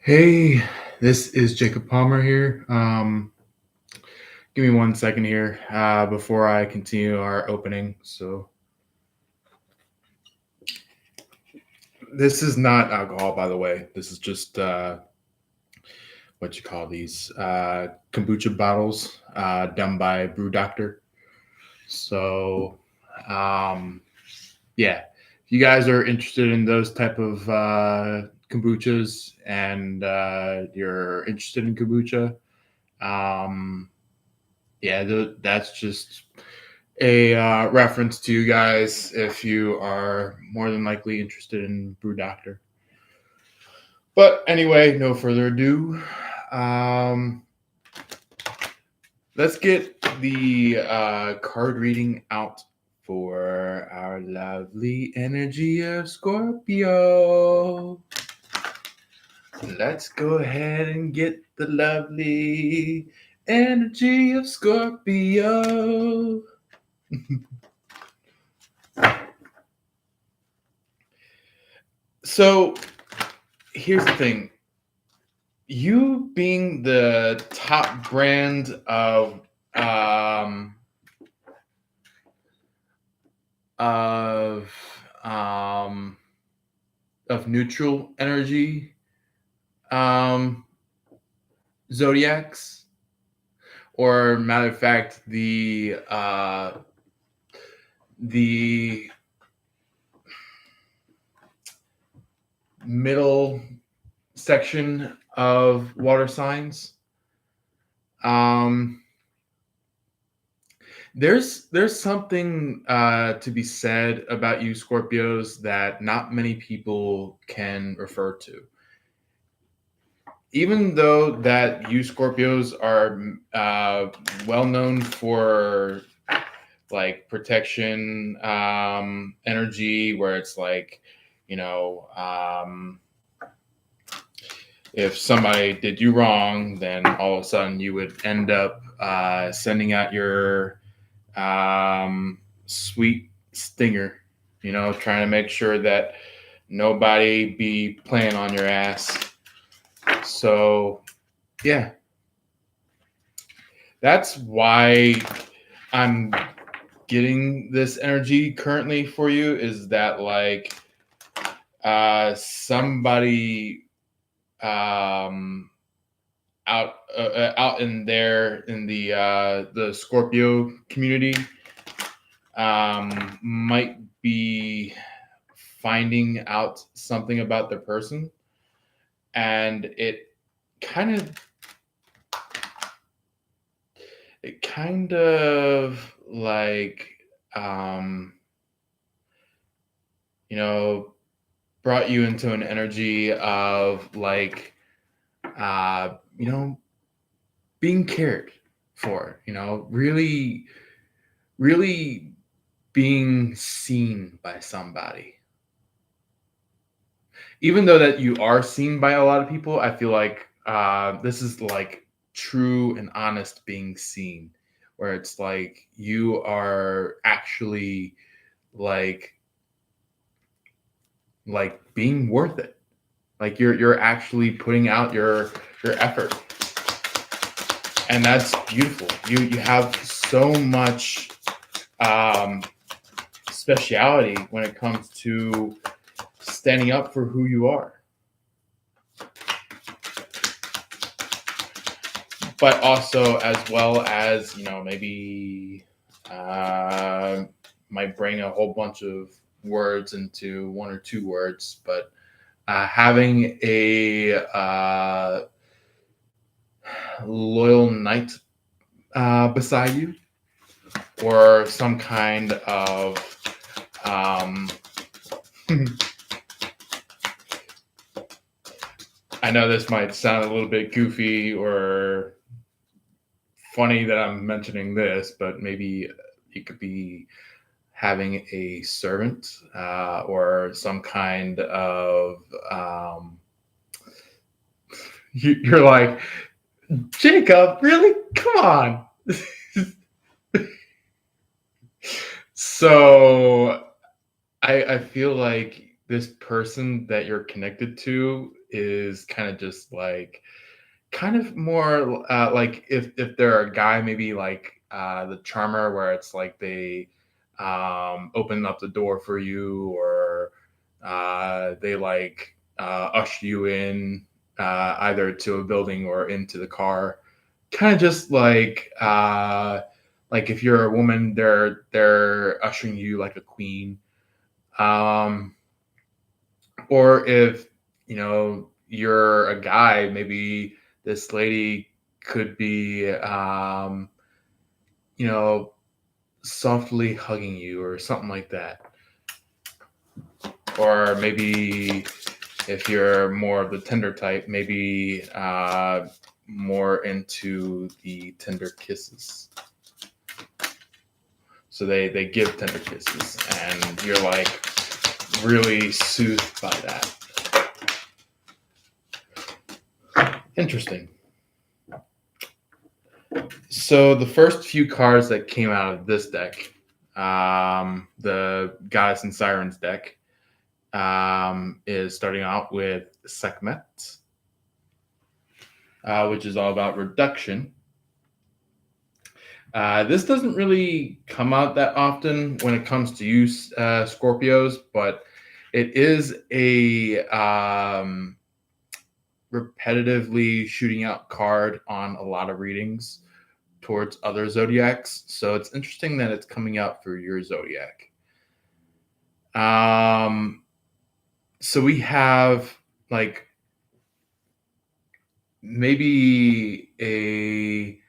Hey, this is Jacob Palmer here. Give me 1 second here before I continue our opening. So, this is not alcohol, by the way. This is just what you call these kombucha bottles done by Brew Doctor. So, um, yeah, if you guys are interested in those type of kombuchas and you're interested in kombucha, um, yeah, that's just a reference to you guys if you are more than likely interested in Brew Doctor. But anyway, no further ado. Um, let's get the card reading out for our lovely energy of Scorpio. Let's go ahead and get the lovely energy of Scorpio. So here's the thing. You being the top brand of um of neutral energy um zodiacs, or matter of fact the middle section of water signs. um there's something to be said about you Scorpios that not many people can refer to. Even though that you Scorpios are well known for like protection energy, where it's like, you know, if somebody did you wrong, then all of a sudden you would end up sending out your sweet stinger, trying to make sure that nobody be playing on your ass. So, yeah, that's why I'm getting this energy currently for you, is that like somebody out out in there in the Scorpio community might be finding out something about their person, and kind of it kind of like um you know brought you into an energy of like being cared for, really really being seen by somebody. Even though that you are seen by a lot of people, I feel like this is like true and honest being seen, where it's like you are actually like being worth it. Like you're actually putting out your effort, and that's beautiful. You have so much um, speciality when it comes to standing up for who you are, but also as well as maybe might bring a whole bunch of words into one or two words, but having a loyal knight beside you, or some kind of I know this might sound a little bit goofy or funny that I'm mentioning this, but maybe it could be having a servant or some kind of you're like, Jacob, really? Come on. So I feel like this person that you're connected to is kind of just like kind of more like if they're a guy, maybe like the charmer, where it's like they open up the door for you, or they like usher you in either to a building or into the car. Kind of just like if you're a woman, they're ushering you like a queen. Um, or if you're a guy, maybe this lady could be you know softly hugging you or something like that. Or maybe if you're more of the tender type, maybe more into the tender kisses. So they give tender kisses, and you're like really soothed by that. Interesting. So the first few cards that came out of this deck, the Goddess and Sirens deck, is starting out with Sekhmet, which is all about reduction. This doesn't really come out that often when it comes to you, Scorpios, but it is a repetitively shooting out card on a lot of readings towards other zodiacs. So it's interesting that it's coming out for your zodiac. So we have like maybe a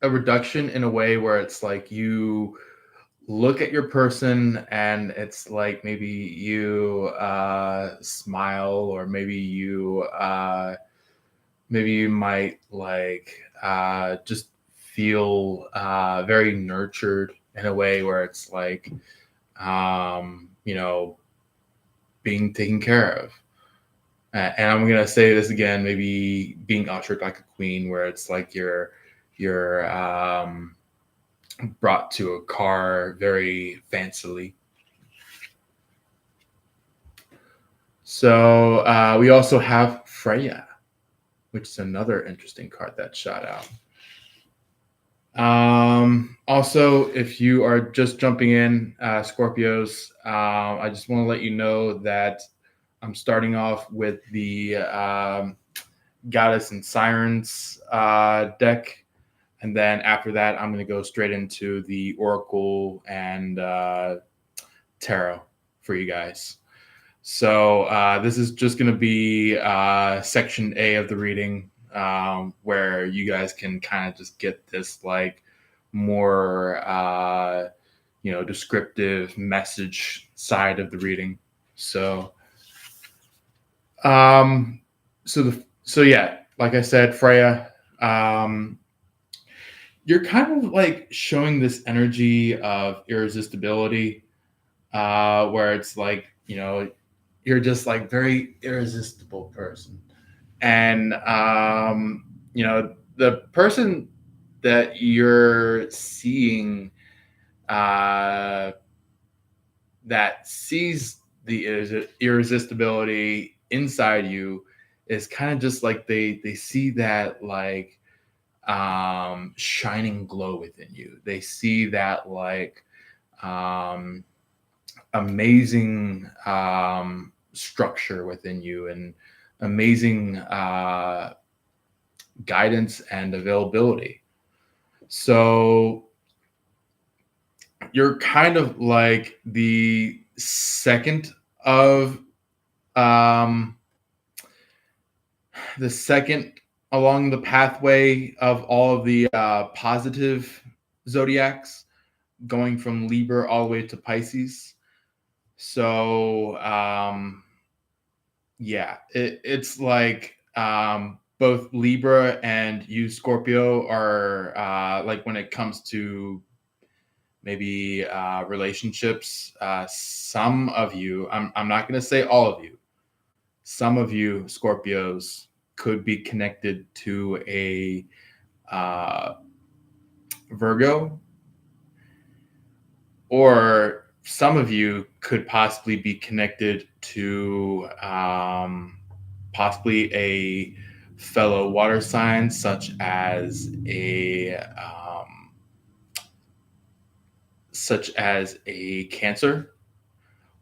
reduction in a way where it's like you look at your person and it's like maybe you smile, or maybe you might like just feel very nurtured in a way where it's like being taken care of. And I'm gonna say this again, maybe being ushered like a queen, where it's like you're brought to a car very fancily. So we also have Freya, which is another interesting card that shot out. Also, if you are just jumping in, Scorpios, I just want to let you know that I'm starting off with the Goddess and Sirens deck. And then after that, I'm going to go straight into the Oracle and Tarot for you guys. So this is just going to be section A of the reading, where you guys can kind of just get this like more descriptive message side of the reading. So so yeah, like I said, Freya, you're kind of like showing this energy of irresistibility, where it's like you're just like very irresistible person. And the person that you're seeing uh that sees the irresistibility inside you is kind of just like they see that like shining glow within you. They see that like um amazing structure within you, and amazing guidance and availability. So you're kind of like um, the second along the pathway of all of the positive zodiacs, going from Libra all the way to Pisces. So yeah, it's like both Libra and you, Scorpio, are like when it comes to maybe relationships. Some of you, I'm not going to say all of you, some of you, Scorpios, could be connected to a Virgo, or some of you could possibly be connected to possibly a fellow water sign, such as a Cancer,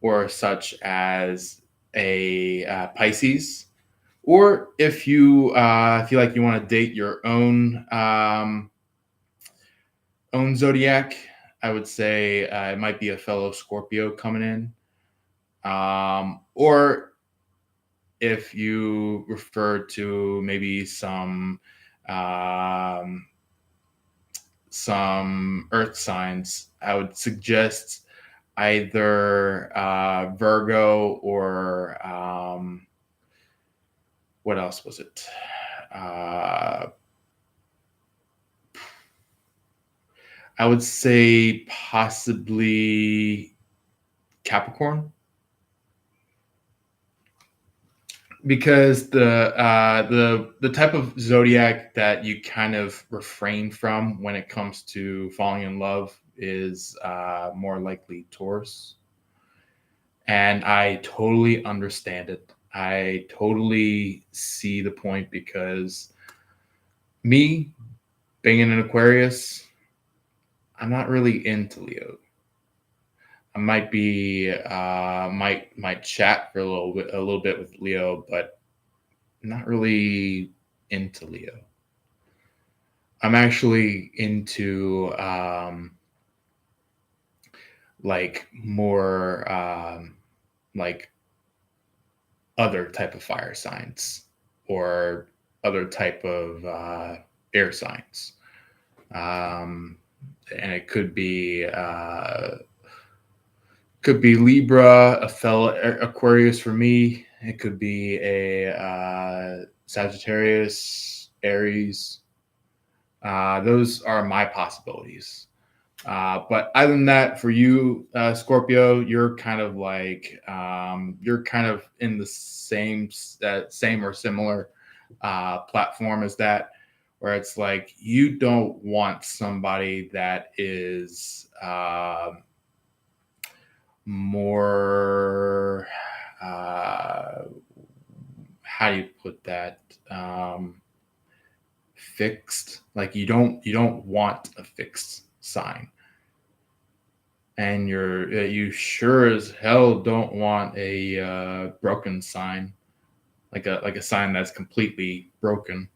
or such as a Pisces, or if you feel like you want to date your own zodiac, I would say it might be a fellow Scorpio coming in, or if you refer to maybe um, some Earth signs, I would suggest either Virgo or what else was it? Uh, I would say possibly Capricorn, because the type of zodiac that you kind of refrain from when it comes to falling in love is more likely Taurus, and I totally understand it. I totally see the point, because me being in an Aquarius, I'm not really into Leo. I might chat for a little bit with Leo, but not really into Leo. I'm actually into like more like other type of fire signs, or other type of air signs. And it could be Libra, a fellow Aquarius for me. It could be a Sagittarius, Aries. Those are my possibilities. But other than that, for you, Scorpio, you're kind of like you're kind of in the same or similar platform as that, where it's like you don't want somebody that is more uh, how do you put that, fixed. Like you don't want a fixed sign, and you sure as hell don't want a broken sign, like a sign that's completely broken.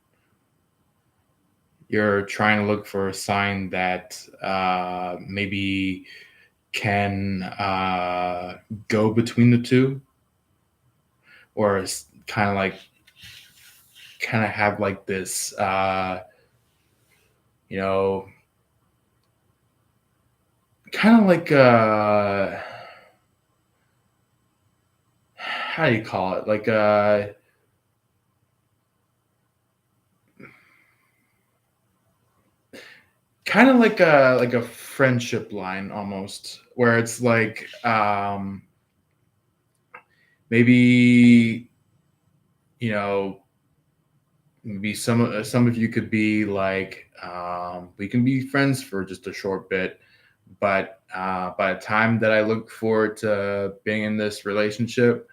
You're trying to look for a sign that maybe can go between the two, or kind of have like this, you know, kind of like how do you call it? Like kind of like a friendship line almost, where it's like maybe you know maybe some of you could be like, we can be friends for just a short bit, but by the time that I look forward to being in this relationship,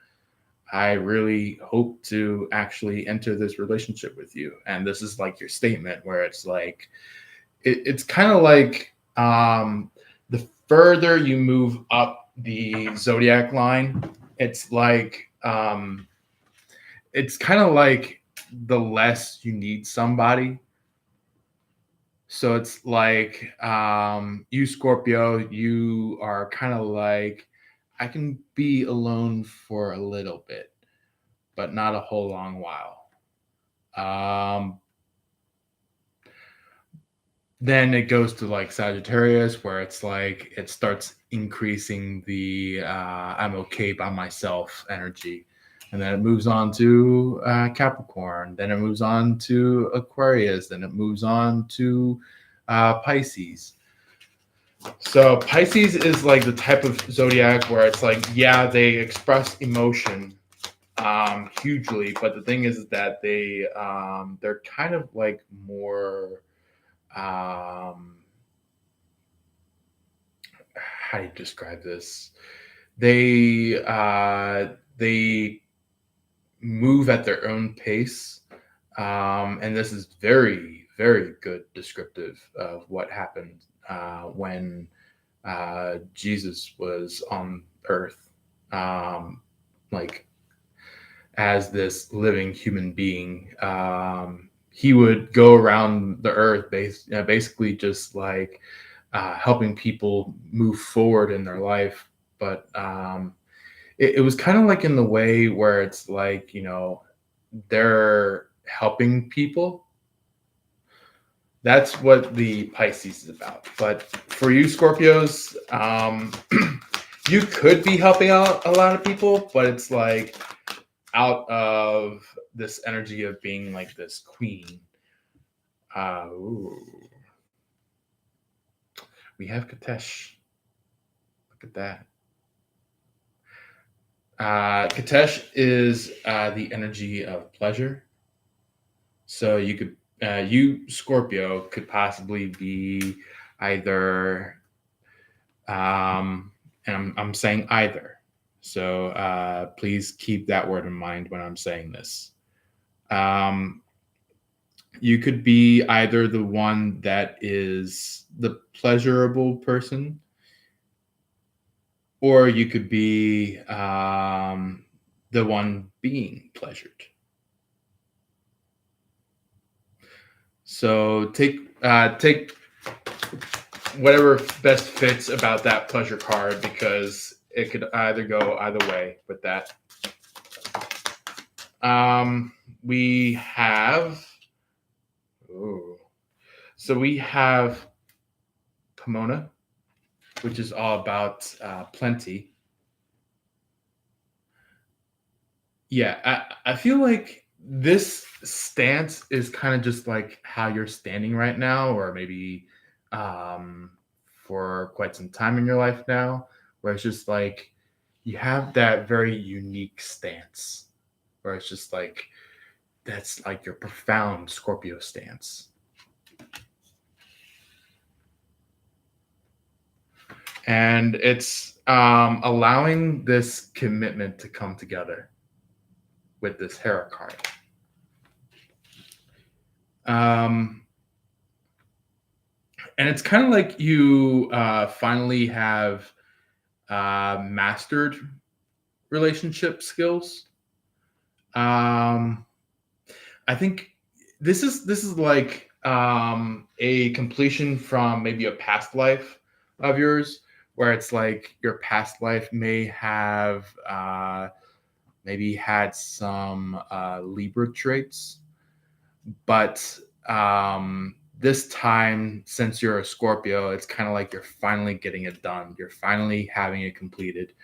I really hope to actually enter this relationship with you. And this is like your statement, where it's like it's kind of like, the further you move up the zodiac line, it's like, it's kind of like the less you need somebody. So it's like, you Scorpio, you are kind of like, I can be alone for a little bit, but not a whole long while. Um, then it goes to like Sagittarius, where it's like it starts increasing the I'm okay by myself energy. And then it moves on to Capricorn. Then it moves on to Aquarius. Then it moves on to Pisces. So Pisces is like the type of zodiac where it's like, yeah, they express emotion hugely, but the thing is that they're kind of like more, um, how do you describe this? They move at their own pace, and this is very good descriptive of what happened when Jesus was on Earth, um, like as this living human being. He would go around the Earth, basically just like helping people move forward in their life, but it was kind of like in the way where it's like, they're helping people. That's what the Pisces is about. But for you Scorpios, you could be helping out a lot of people, but it's like out of this energy of being like this queen. Ooh, we have Katesh. Look at that. Katesh is the energy of pleasure. So you Scorpio could possibly be either, and I'm saying either. So please keep that word in mind when I'm saying this. Um, you could be either the one that is the pleasurable person, or you could be the one being pleasured. So take whatever best fits about that pleasure card, because it could either go either way with that. We have, ooh, so we have Pomona, which is all about plenty. Yeah, I feel like this stance is kind of just like how you're standing right now, or maybe um, for quite some time in your life now, where it's just like you have that very unique stance, where it's just like that's like your profound Scorpio stance. And it's allowing this commitment to come together with this Hera card. Um, and it's kind of like you finally have mastered relationship skills. Um, I think this is like a completion from maybe a past life of yours, where it's like your past life may have maybe had some Libra traits, but this time, since you're a Scorpio, it's kind of like you're finally getting it done. You're finally having it completed,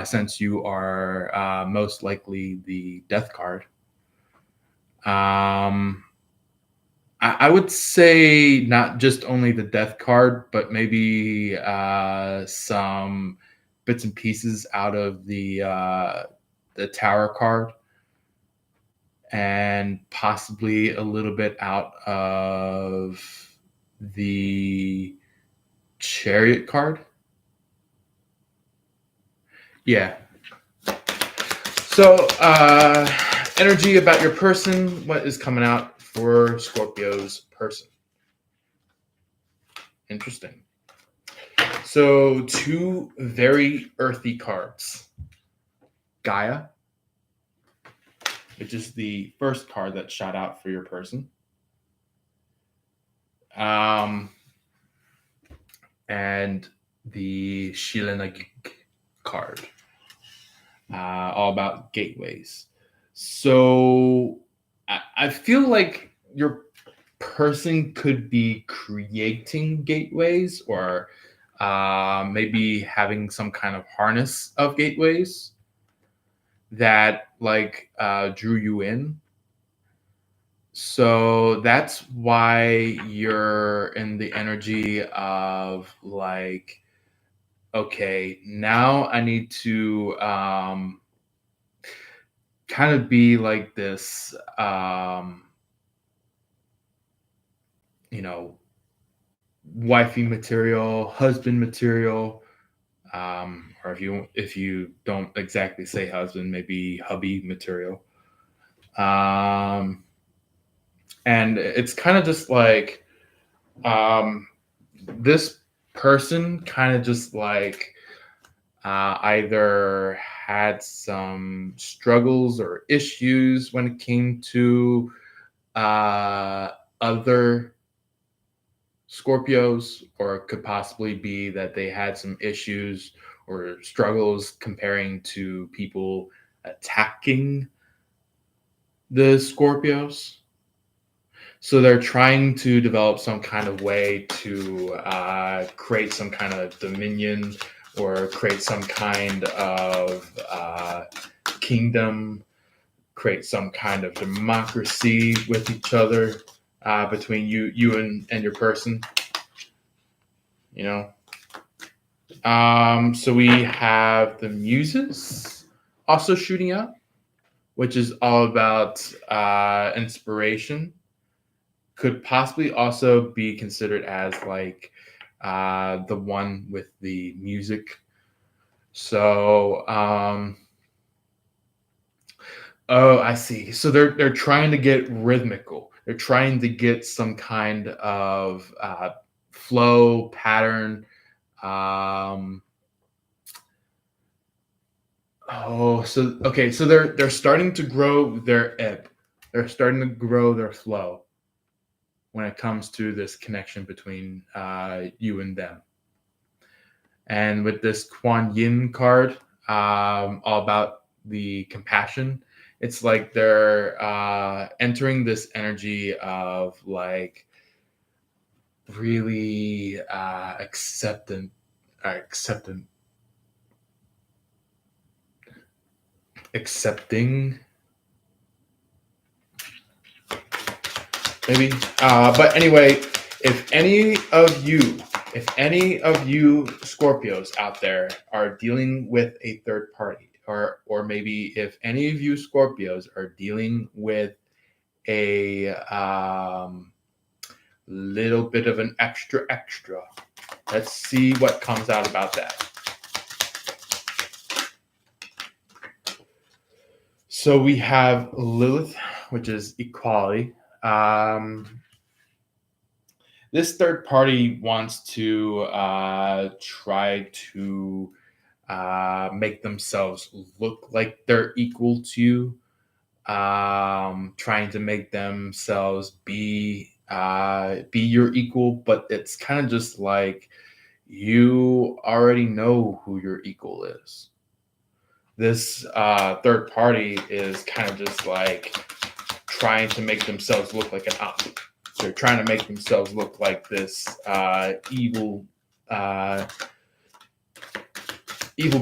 since you are most likely the Death card. Um, I would say not just only the Death card, but maybe some bits and pieces out of the Tower card, and possibly a little bit out of the Chariot card. Yeah. So, energy about your person. What is coming out for Scorpio's person? Interesting. So, two very earthy cards. Gaia, which is the first card that shot out for your person. And the Shilanagik card, all about gateways. So I feel like your person could be creating gateways, or maybe having some kind of harness of gateways that like drew you in. So that's why you're in the energy of like, okay, now I need to kind of be like this, you know, wifey material, husband material, or if you don't exactly say husband, maybe hubby material. Um, and it's kind of just like um, this person kind of just like either had some struggles or issues when it came to uh, other Scorpios, or it could possibly be that they had some issues or struggles comparing to people attacking the Scorpios. So they're trying to develop some kind of way to create some kind of dominion or create some kind of kingdom, create some kind of democracy with each other between you and your person. You know, so we have the muses also shooting up, which is all about inspiration. Could possibly also be considered as like the one with the music. So, oh, I see. So they're trying to get rhythmical. They're trying to get some kind of flow pattern. Um, Oh, so okay, so they're starting to grow their ebb. They're starting to grow their flow when it comes to this connection between you and them. And with this Kuan Yin card, all about the compassion, it's like they're entering this energy of like really accepting, accepting maybe. But anyway, if any of you, if any of you Scorpios out there are dealing with a third party, or maybe if any of you Scorpios are dealing with a little bit of an extra, let's see what comes out about that. So we have Lilith, which is equality. This third party wants to try to make themselves look like they're equal to you, trying to make themselves be your equal, but it's kind of just like you already know who your equal is. This third party is kind of just like trying to make themselves look like an op. They're trying to make themselves look like this uh, evil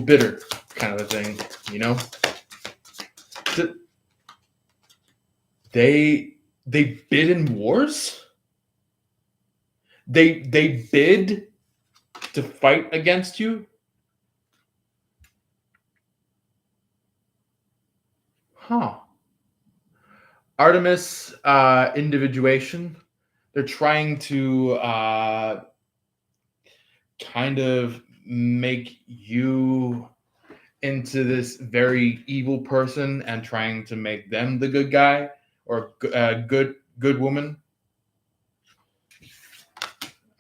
bitter kind of a thing, you know. They bid in wars. They bid to fight against you. Huh. Artemis individuation. They're trying to kind of make you into this very evil person and trying to make them the good guy or good woman.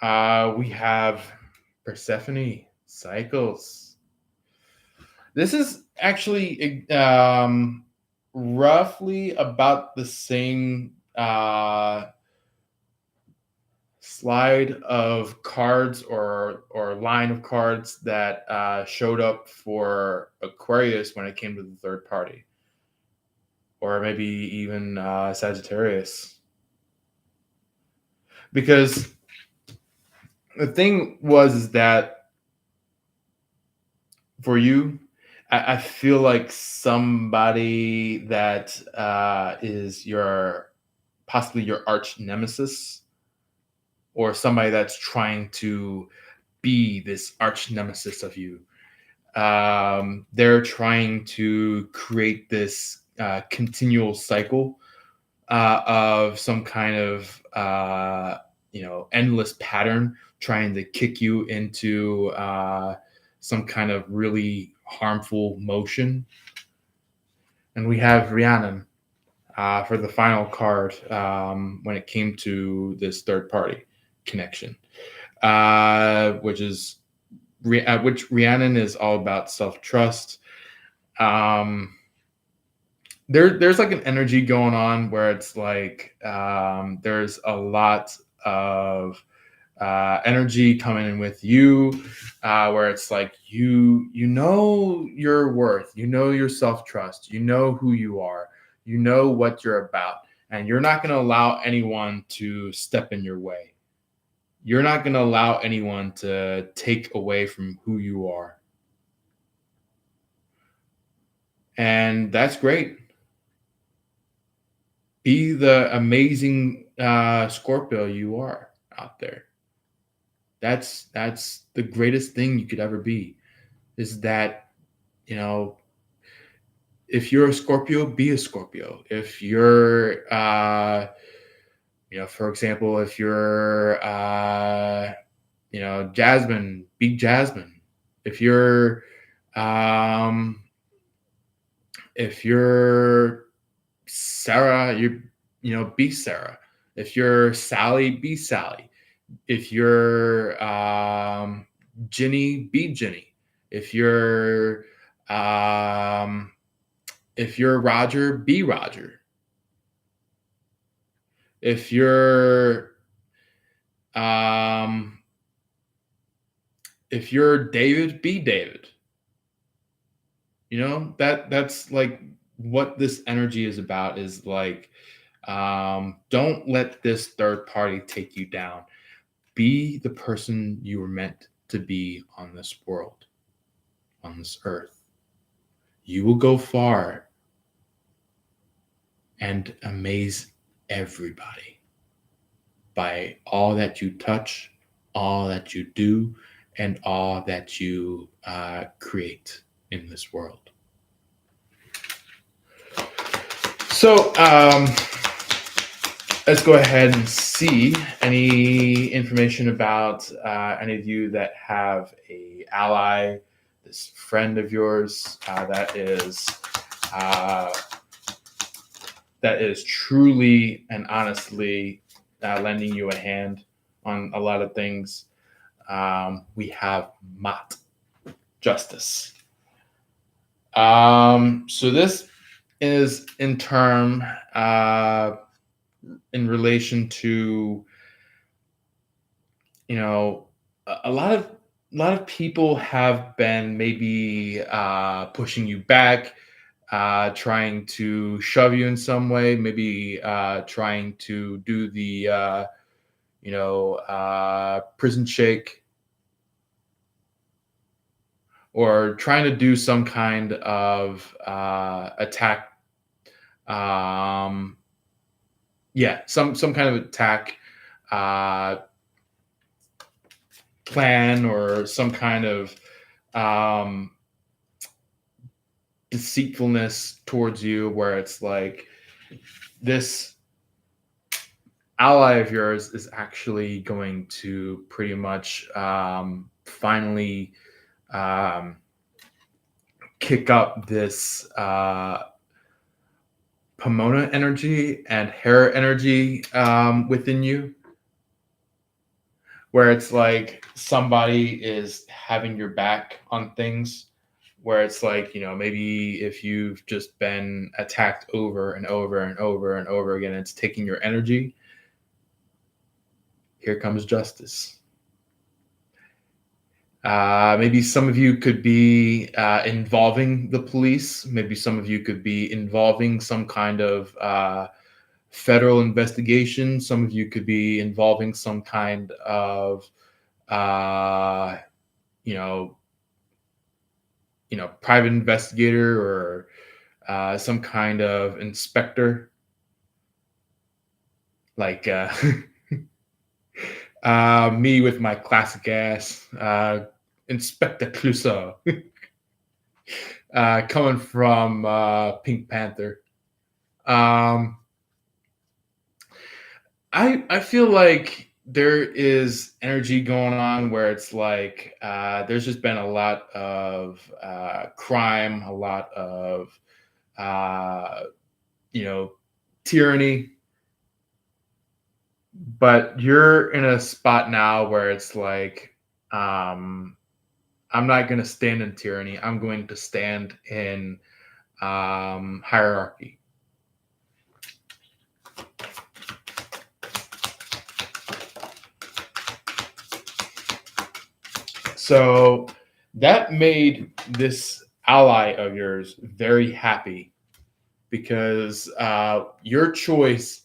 We have Persephone cycles. This is actually roughly about the same slide of cards or line of cards that showed up for Aquarius when it came to the third party, or maybe even Sagittarius. Because the thing was is that for you, I feel like somebody that is your possibly your arch nemesis, or somebody that's trying to be this arch nemesis of you. They're trying to create this continual cycle of some kind of endless pattern, trying to kick you into some kind of really harmful motion. And we have Rhiannon for the final card when it came to this third party connection, which is which Rhiannon is all about self trust. There's like an energy going on where it's like there's a lot of energy coming in with you, where it's like you know your worth, you know your self trust, you know who you are, you know what you're about, and you're not going to allow anyone to step in your way. You're not going to allow anyone to take away from who you are, and that's great. Be the amazing Scorpio you are out there. That's the greatest thing you could ever be. Is that, you know, if you're a Scorpio, be a Scorpio. If you're for example, if you're Jasmine, be Jasmine. If you're um if you're Sarah, be Sarah. If you're Sally, be Sally. If you're Ginny, be Ginny. If you're um, if you're Roger, be Roger. If you're um, if you're David, be David. That's like what this energy is about. Is like, don't let this third party take you down. Be the person you were meant to be on this world, on this earth. You will go far and amaze everybody by all that you touch, all that you do, and all that you create in this world. So, let's go ahead and see any information about any of you that have a ally, this friend of yours that is truly and honestly lending you a hand on a lot of things. We have Mott, Justice. So this is in relation to, a lot of people have been maybe pushing you back, trying to shove you in some way, maybe trying to do the prison shake, or trying to do some kind of attack. Some kind of attack plan, or some kind of deceitfulness towards you, where it's like this ally of yours is actually going to pretty much finally kick up this Pomona energy and Hera energy within you, where it's like somebody is having your back on things, where it's like, maybe if you've just been attacked over and over and over and over again, it's taking your energy. Here comes justice. Maybe some of you could be involving the police. Maybe some of you could be involving some kind of federal investigation. Some of you could be involving some kind of, private investigator, or some kind of inspector, like me with my classic ass, Inspector Clouseau, coming from Pink Panther. I feel like there is energy going on where it's like there's just been a lot of crime, a lot of uh, you know tyranny, but you're in a spot now where it's like um, I'm not going to stand in tyranny. I'm going to stand in hierarchy. So that made this ally of yours very happy because your choice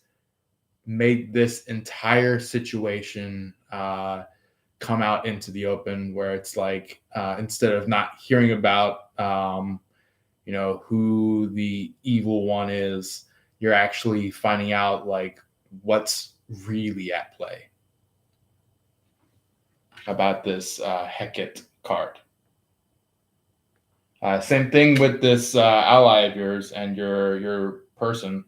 made this entire situation come out into the open where it's like instead of not hearing about who the evil one is, you're actually finding out like what's really at play about this Hecate card. Same thing with this ally of yours and your person.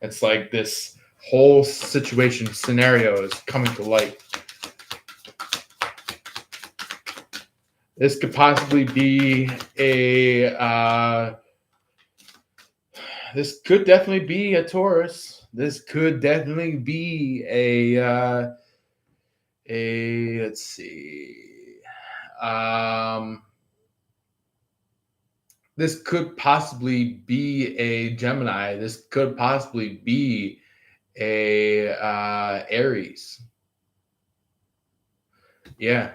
It's like this whole situation scenario is coming to light. This could possibly be a. This could definitely be a Taurus. This could definitely be a. Let's see. Um, this could possibly be a Gemini. This could possibly be a Aries. Yeah.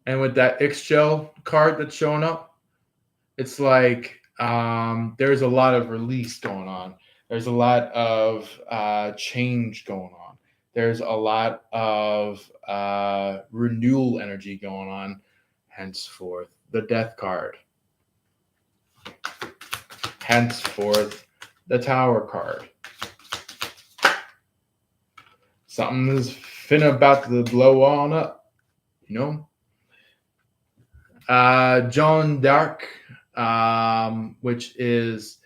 And with that Ixchel card that's showing up, it's like there's a lot of release going on. There's a lot of change going on. There's a lot of renewal energy going on. Henceforth, the Death card. Henceforth, the Tower card. Something is finna about to blow on up, you know? Joan d'Arc, which is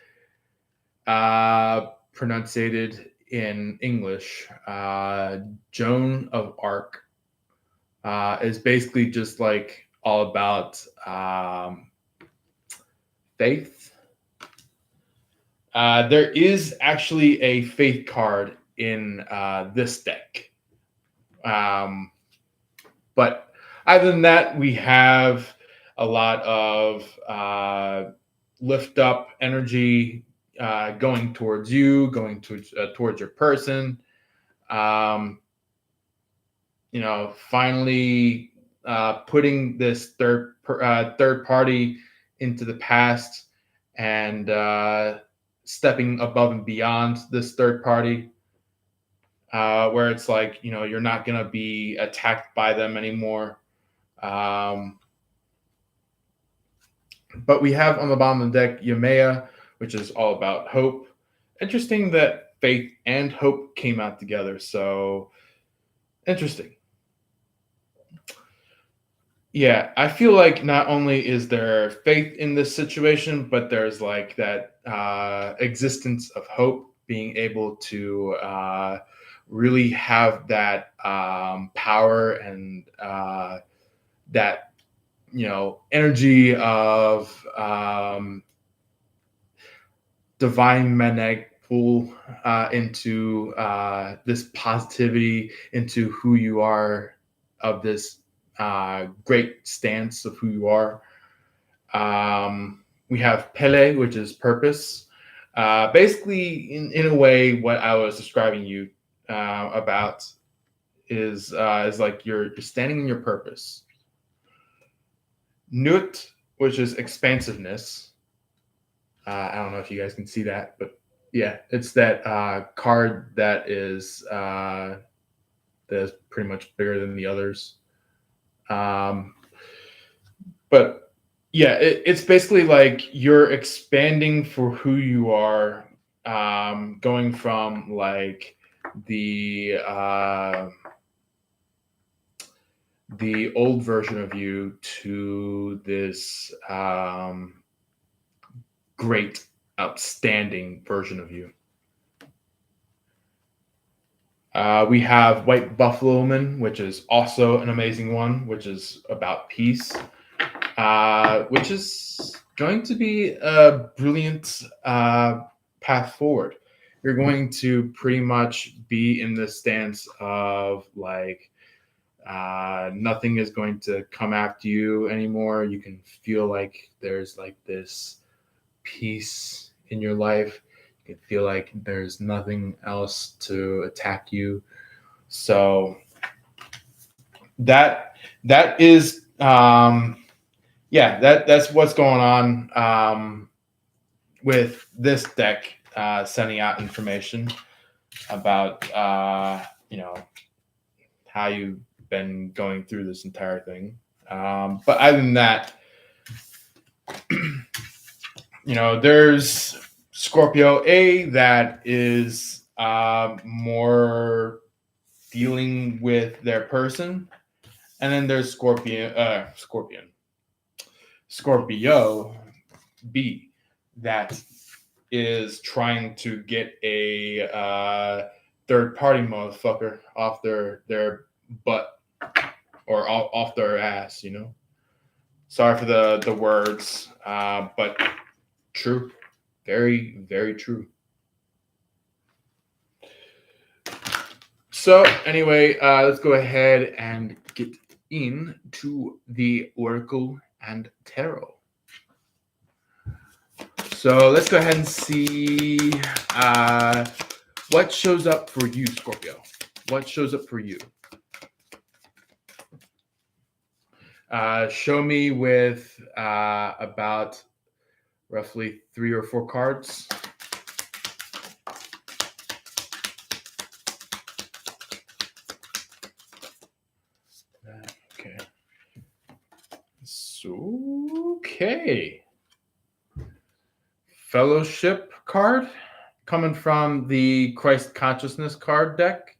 pronunciated in English, Joan of Arc, is basically just like all about faith. There is actually a faith card in this deck. But other than that, we have a lot of lift up energy going towards you, going towards your person. Um, finally putting this third party into the past and stepping above and beyond this third party. Where it's like you're not gonna be attacked by them anymore. Um, but we have on the bottom of the deck Yamea, which is all about hope. Interesting that faith and hope came out together. So interesting. Yeah, I feel like not only is there faith in this situation, but there's like that existence of hope, being able to really have that power and that energy of divine magnetic pull into this positivity, into who you are, of this great stance of who you are. We have Pele, which is purpose. Basically, in a way, what I was describing you about is like you're standing in your purpose. Nut, which is expansiveness. I don't know if you guys can see that, but yeah, it's that card that is pretty much bigger than the others. But yeah, it's basically like you're expanding for who you are, going from like the the old version of you to this great, outstanding version of you. We have White Buffalo Man, which is also an amazing one, which is about peace, which is going to be a brilliant path forward. You're going to pretty much be in the stance of like nothing is going to come after you anymore. You can feel like there's like this peace in your life. You can feel like there's nothing else to attack you. So that is yeah, that's what's going on with this deck, sending out information about how you've been going through this entire thing. But other than that, there's Scorpio A that is more dealing with their person, and then there's Scorpio B that is trying to get a third party motherfucker off their butt or off their ass. Sorry for the words, but true, very very true. So anyway, let's go ahead and get into the Oracle and Tarot. So let's go ahead and see what shows up for you, Scorpio. What shows up for you? Show me with about roughly 3 or 4 cards. Okay. So, okay. Fellowship card coming from the Christ Consciousness card deck,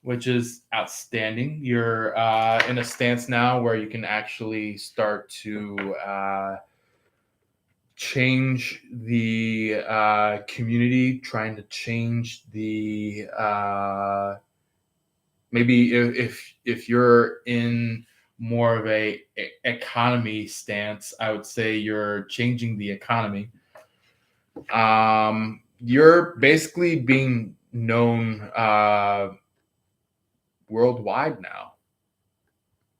which is outstanding. You're in a stance now where you can actually start to change the community, trying to change the maybe if you're in more of a economy stance, I would say you're changing the economy. You're basically being known worldwide now,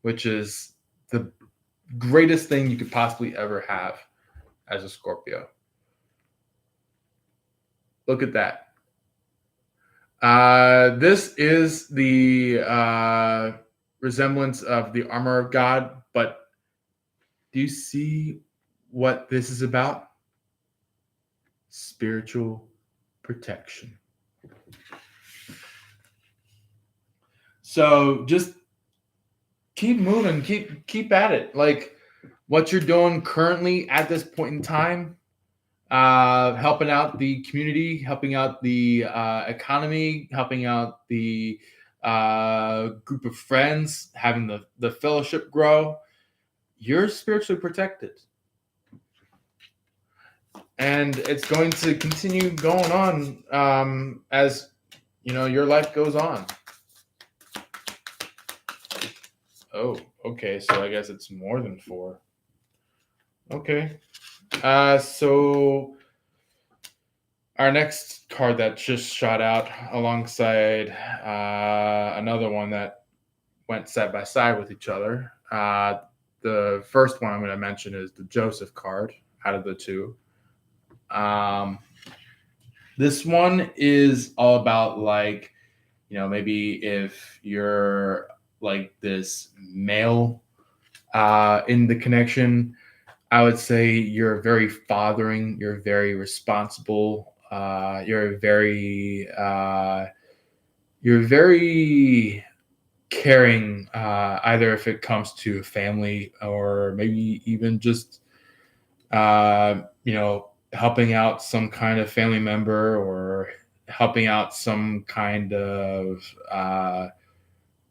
which is the greatest thing you could possibly ever have as a Scorpio. Look at that. This is the resemblance of the armor of God, but do you see what this is about? Spiritual protection. So just keep moving, keep at it. Like what you're doing currently at this point in time, helping out the community, helping out the economy, helping out the group of friends, having the fellowship grow. You're spiritually protected. And it's going to continue going on as your life goes on. Oh, okay. So I guess it's more than 4. Okay. So our next card that just shot out alongside another one that went side by side with each other. The first one I'm going to mention is the Joseph card out of the 2. This one is all about like, maybe if you're like this male in the connection, I would say you're very fathering, you're very responsible, you're very caring, either if it comes to family or maybe even just helping out some kind of family member or helping out some kind of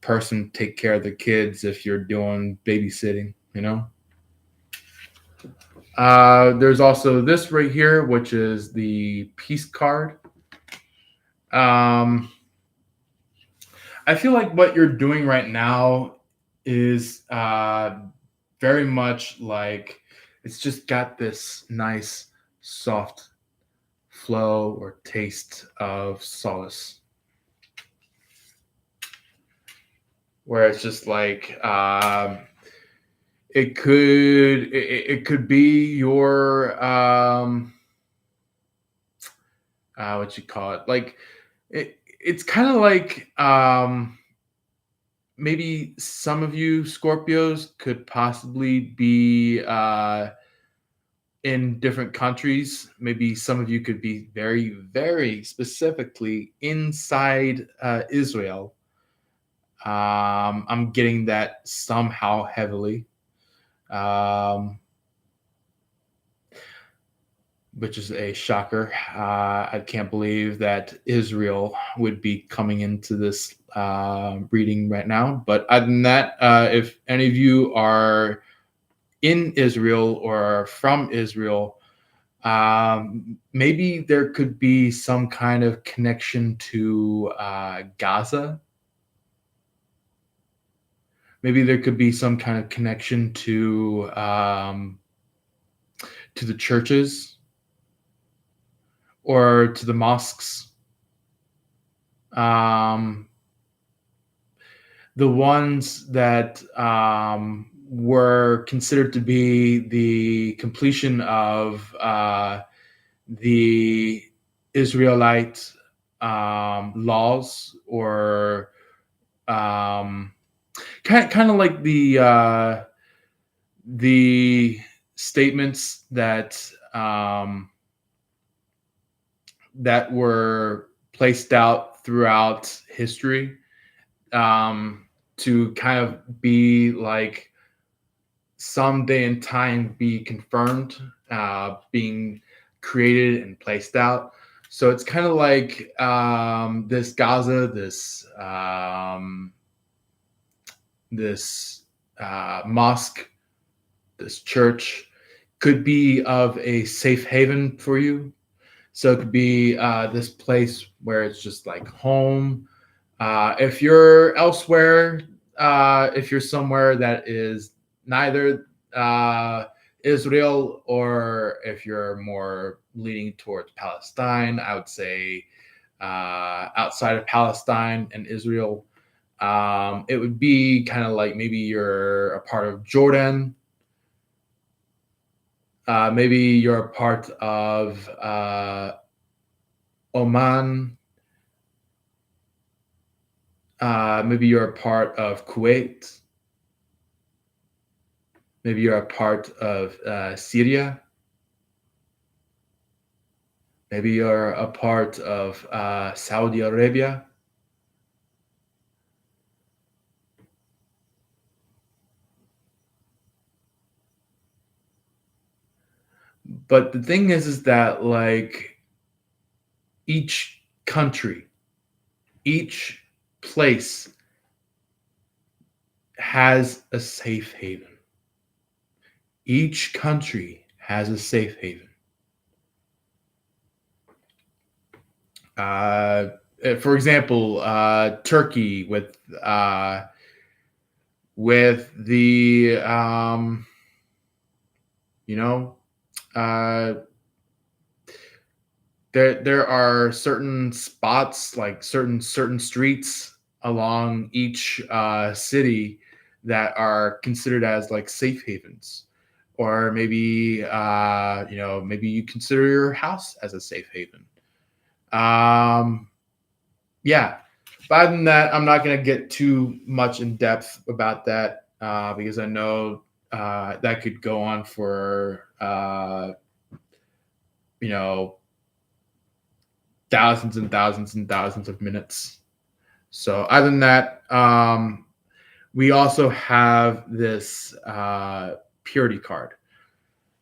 person take care of the kids if you're doing babysitting. There's also this right here, which is the peace card. I feel like what you're doing right now is very much like it's just got this nice, soft flow or taste of solace, where it's just like it could be your what you call it, like it's kind of like maybe some of you Scorpios could possibly be in different countries. Maybe some of you could be very, very specifically inside Israel. I'm getting that somehow heavily, um, which is a shocker. I can't believe that Israel would be coming into this reading right now. But other than that, if any of you are in Israel or from Israel, maybe there could be some kind of connection to Gaza. Maybe there could be some kind of connection to the churches or to the mosques. Um, the ones that were considered to be the completion of the Israelite laws, or um, kind of like the statements that were placed out throughout history, to kind of be like someday in time be confirmed, being created and placed out. So it's kind of like this Gaza, this mosque, this church could be of a safe haven for you. So it could be this place where it's just like home. If you're elsewhere, if you're somewhere that is neither Israel, or if you're more leaning towards Palestine, I would say outside of Palestine and Israel, it would be kind of like maybe you're a part of Jordan, maybe you're a part of Oman, maybe you're a part of Kuwait, maybe you're a part of Syria, maybe you're a part of Saudi Arabia. But the thing is that like each country, each place has a safe haven. Each country has a safe haven. Uh, for example, Turkey with the you know uh, there are certain spots, like certain streets along each city that are considered as like safe havens, or maybe maybe you consider your house as a safe haven. Um, yeah, but other than that, I'm not going to get too much in depth about that, because I know that could go on for you know thousands and thousands and thousands of minutes. So other than that, we also have this purity card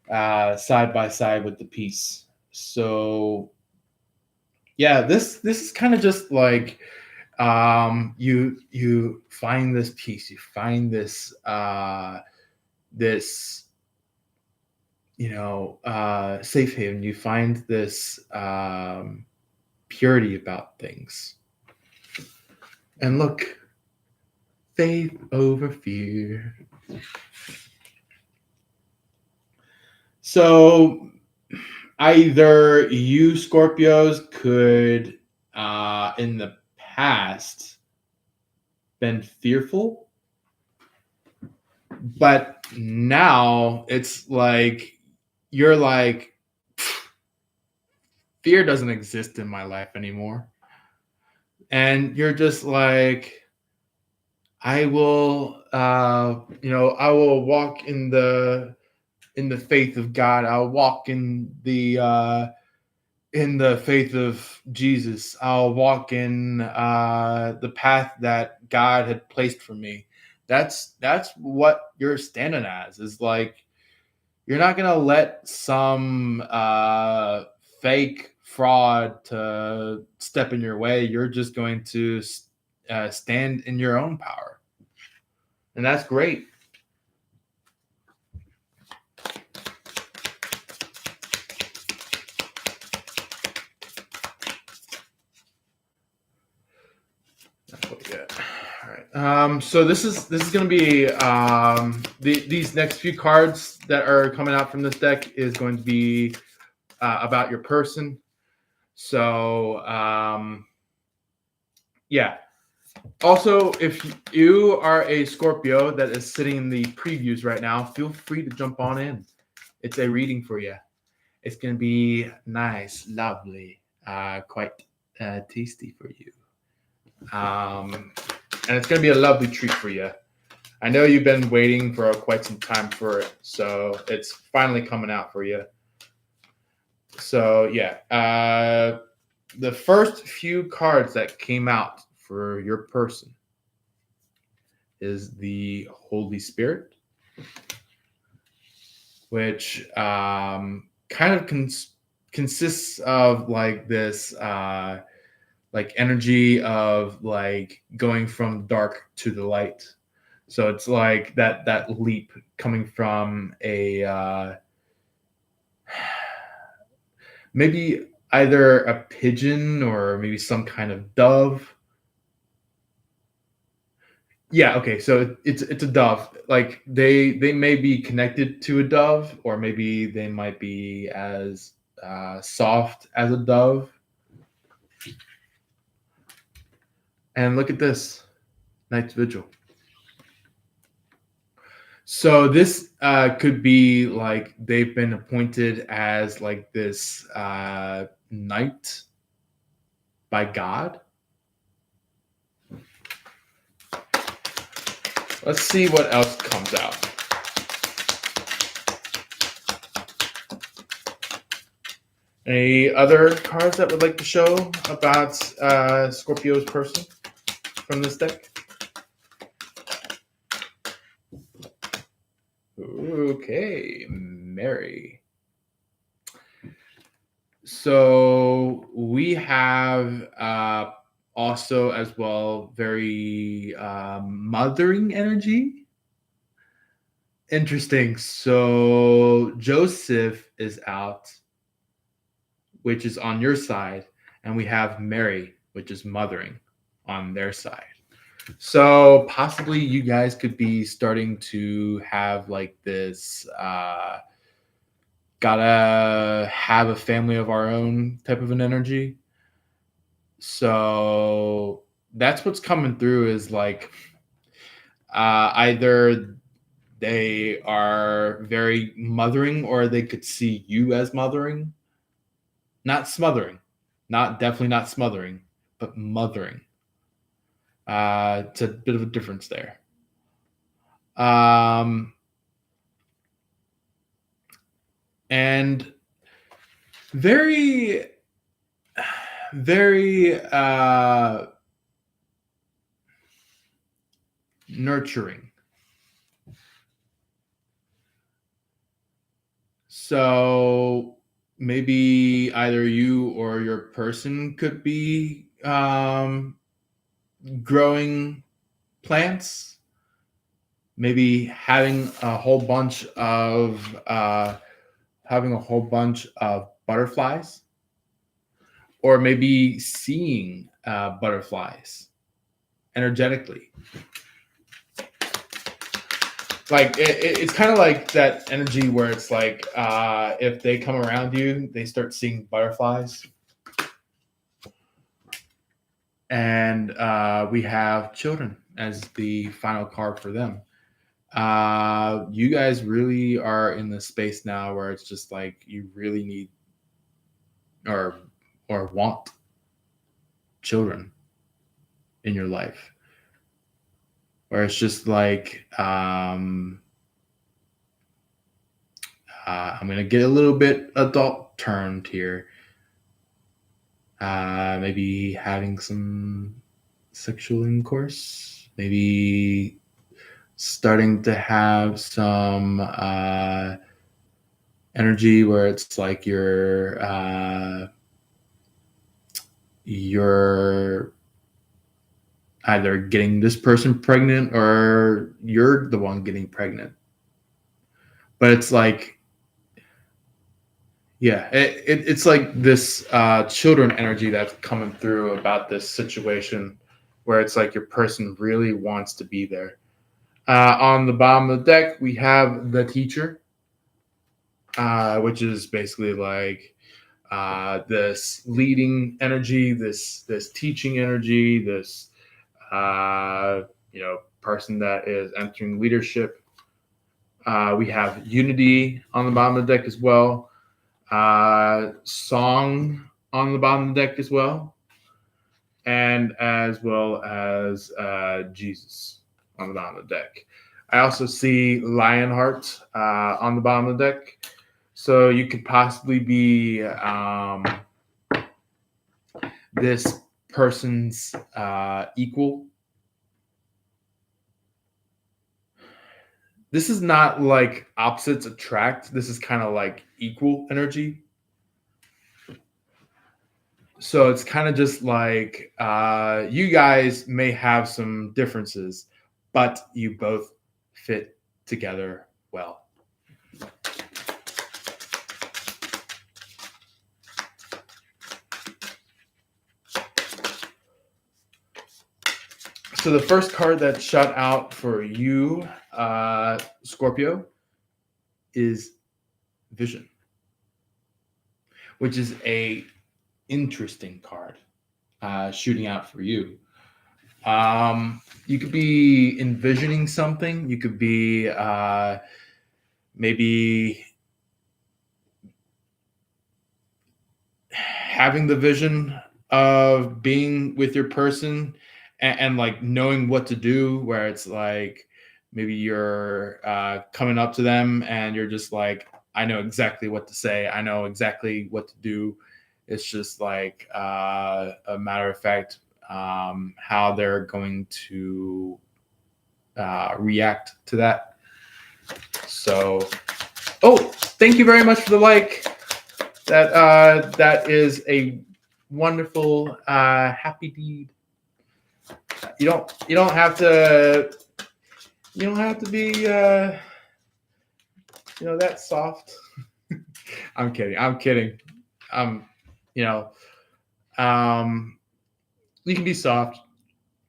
side by side with the piece. So yeah, this is kind of just like you find this piece, you find this safe haven, you find this purity about things. And look, faith over fear. So either you Scorpios could in the past been fearful, but now it's like you're like fear doesn't exist in my life anymore. And you're just like I will I will walk in the faith of God. I'll walk in the faith of Jesus. I'll walk in the path that God had placed for me. That's what you're standing as. Is like you're not gonna let some fake fraud to step in your way. You're just going to stand in your own power, and that's great. That's what we get. All right. So this is going to be these next few cards that are coming out from this deck is going to be about your person. So yeah. Also, if you are a Scorpio that is sitting in the previews right now, feel free to jump on in. It's a reading for you. It's going to be nice, lovely, quite tasty for you. And it's going to be a lovely treat for you. I know you've been waiting for quite some time for it, so it's finally coming out for you. So yeah, the first few cards that came out for your person is the Holy Spirit, which kind of consists of like this like energy of like going from dark to the light. So it's like that leap coming from a maybe either a pigeon or maybe some kind of dove. Yeah, okay, so it's a dove. Like they may be connected to a dove, or maybe they might be as soft as a dove. And look at this, Night's Vigil. So this could be like they've been appointed as like this knight by God. Let's see what else comes out. Any other cards that would like to show about Scorpio's person from this deck? Okay, Mary. So we have also as well very mothering energy. Interesting. So Joseph is out, which is on your side, and we have Mary, which is mothering on their side. So possibly you guys could be starting to have like this gotta have a family of our own type of an energy. So that's what's coming through is like either they are very mothering or they could see you as mothering. Not smothering. Not definitely not smothering, but mothering. It's a bit of a difference there. And very, very nurturing. So maybe either you or your person could be growing plants, maybe having a whole bunch of butterflies, or maybe seeing butterflies energetically. Like it's kind of like that energy where it's like if they come around you, they start seeing butterflies. And we have children as the final card for them. You guys really are in the space now where it's just like you really need or want children in your life, where it's just like I'm gonna get a little bit adult termed here. Maybe having some sexual intercourse, maybe starting to have some energy where it's like you're either getting this person pregnant or you're the one getting pregnant. But it's like, yeah, it's like this children energy that's coming through about this situation where it's like your person really wants to be there. On the bottom of the deck, we have the teacher, which is basically like this leading energy, this teaching energy, this person that is entering leadership. We have unity on the bottom of the deck as well. Song on the bottom of the deck as well, and as well as Jesus on the bottom of the deck. I also see Lionheart on the bottom of the deck. So you could possibly be this person's equal. This is not like opposites attract. This is kind of like equal energy. So it's kind of just like you guys may have some differences, but you both fit together well. So the first card that shot out for you, Scorpio, is Vision, which is a interesting card shooting out for you. You could be envisioning something. You could be maybe having the vision of being with your person and like knowing what to do, where it's like maybe you're coming up to them and you're just like, I know exactly what to say. I know exactly what to do. It's just like a matter of fact, how they're going to react to that. So, thank you very much for the like. That is a wonderful happy deed. You don't have to be that soft. I'm kidding. You can be soft,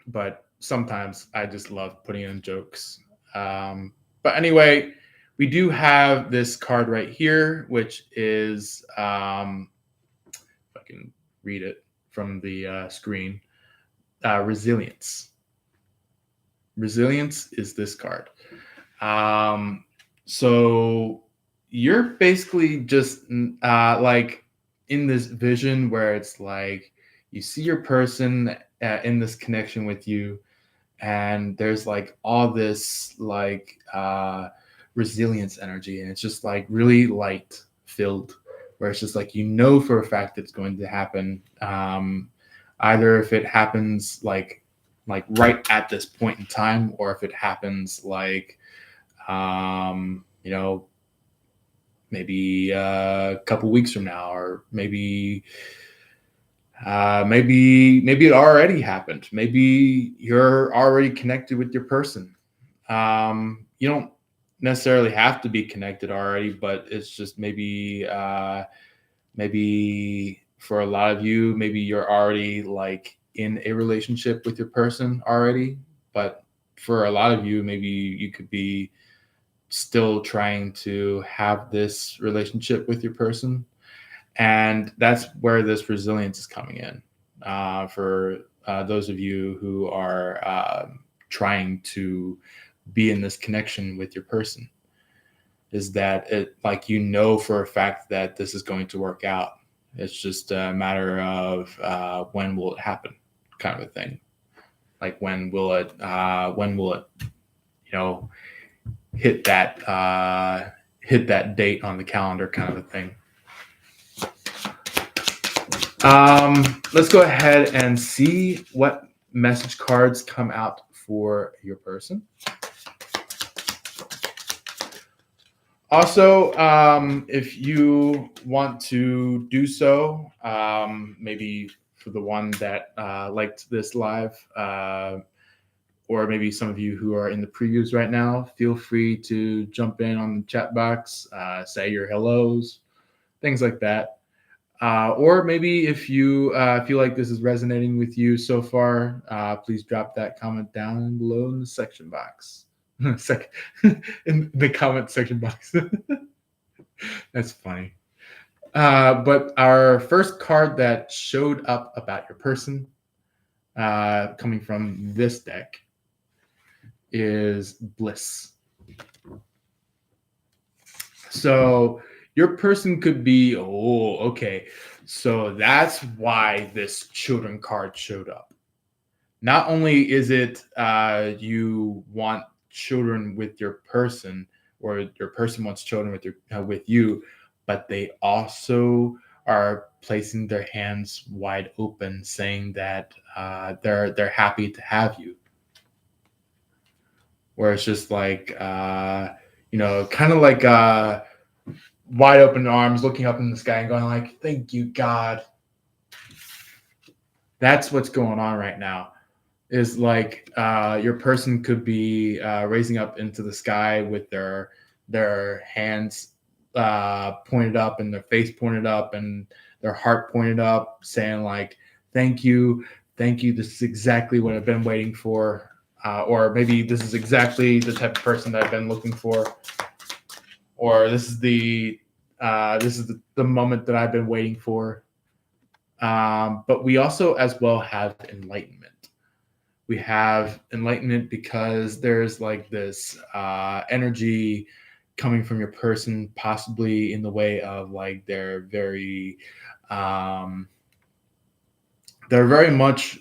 but sometimes I just love putting in jokes. But anyway, we do have this card right here, which is if I can read it from the screen. Resilience. Resilience is this card. So you're basically just like in this vision where it's like you see your person in this connection with you, and there's like all this like resilience energy, and it's just like really light filled, where it's just like for a fact it's going to happen. Either if it happens like right at this point in time, or if it happens like maybe a couple weeks from now, or maybe it already happened. Maybe you're already connected with your person. You don't necessarily have to be connected already, but it's just maybe for a lot of you, maybe you're already like in a relationship with your person already, but for a lot of you, maybe you could be still trying to have this relationship with your person. And that's where this resilience is coming in for those of you who are trying to be in this connection with your person. Is that it, like, for a fact that this is going to work out. It's just a matter of when will it happen, kind of a thing. Like when will it, you know, hit that date on the calendar, kind of a thing. Let's go ahead and see what message cards come out for your person. Also, if you want to do so, maybe for the one that liked this live, or maybe some of you who are in the previews right now, feel free to jump in on the chat box, say your hellos, things like that. Or maybe if you feel like this is resonating with you so far, please drop that comment down below in the section box. In the comment section box. That's funny. But our first card that showed up about your person, coming from this deck, is Bliss. So your person could be, okay, so that's why this children card showed up. Not only is it you want children with your person, or your person wants children with you, but they also are placing their hands wide open, saying that they're happy to have you. Where it's just like kind of like wide open arms, looking up in the sky and going like, "Thank you, God." That's what's going on right now. Is like your person could be raising up into the sky with their hands pointed up and their face pointed up and their heart pointed up, saying like, "Thank you, thank you. This is exactly what I've been waiting for." Or maybe this is exactly the type of person that I've been looking for, or this is the moment that I've been waiting for. But we also as well have enlightenment. We have enlightenment because there's like this energy coming from your person, possibly in the way of like they're very much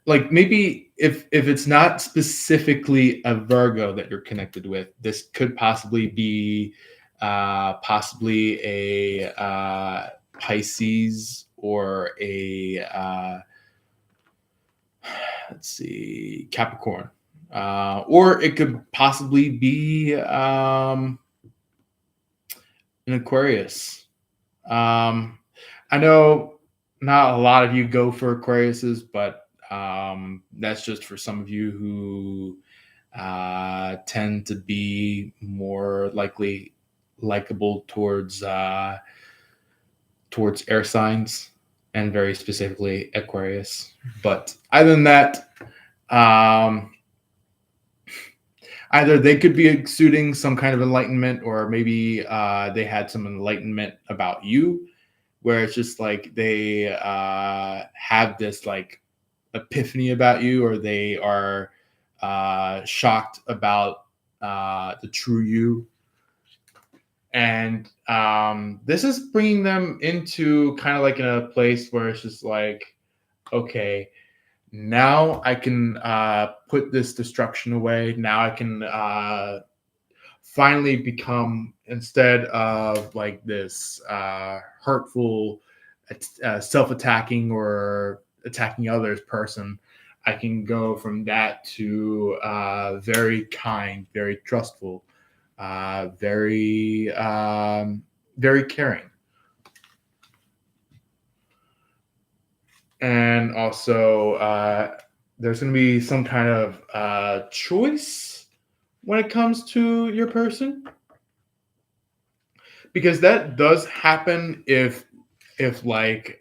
like, maybe if it's not specifically a Virgo that you're connected with, this could possibly be possibly a Pisces, or a let's see, Capricorn, or it could possibly be an Aquarius. I know not a lot of you go for Aquariuses, but that's just for some of you who tend to be more likable towards air signs, and very specifically Aquarius. But other than that, either they could be exuding some kind of enlightenment, or maybe they had some enlightenment about you, where it's just like they have this like epiphany about you, or they are shocked about the true you. And this is bringing them into kind of like in a place where it's just like, okay, now I can put this destruction away. Now I can finally become, instead of like this hurtful, self-attacking or attacking others person, I can go from that to very kind, very trustful, very caring. And also there's going to be some kind of choice when it comes to your person, because that does happen if like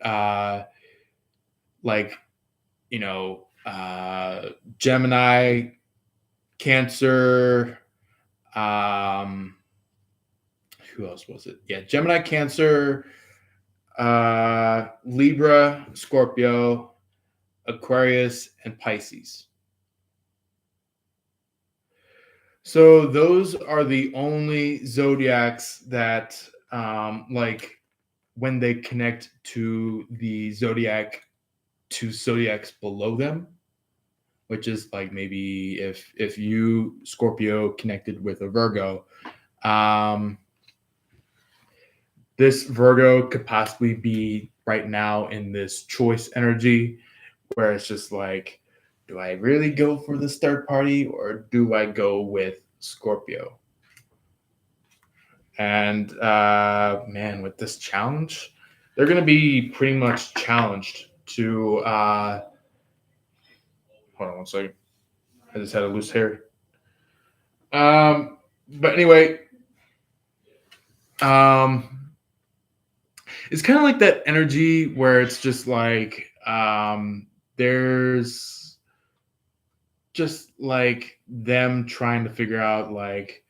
Gemini, Cancer, um, who else was it? Yeah, Gemini, Cancer, Libra, Scorpio, Aquarius, and Pisces. So those are the only zodiacs that, like, when they connect to the zodiac, to zodiacs below them, which is like maybe if you Scorpio connected with a Virgo, um, this Virgo could possibly be right now in this choice energy where it's just like, do I really go for this third party or do I go with Scorpio? And man, with this challenge, they're going to be pretty much challenged to. Hold on one second. I just had a loose hair. But anyway, um, it's kind of like that energy where it's just like there's just like them trying to figure out like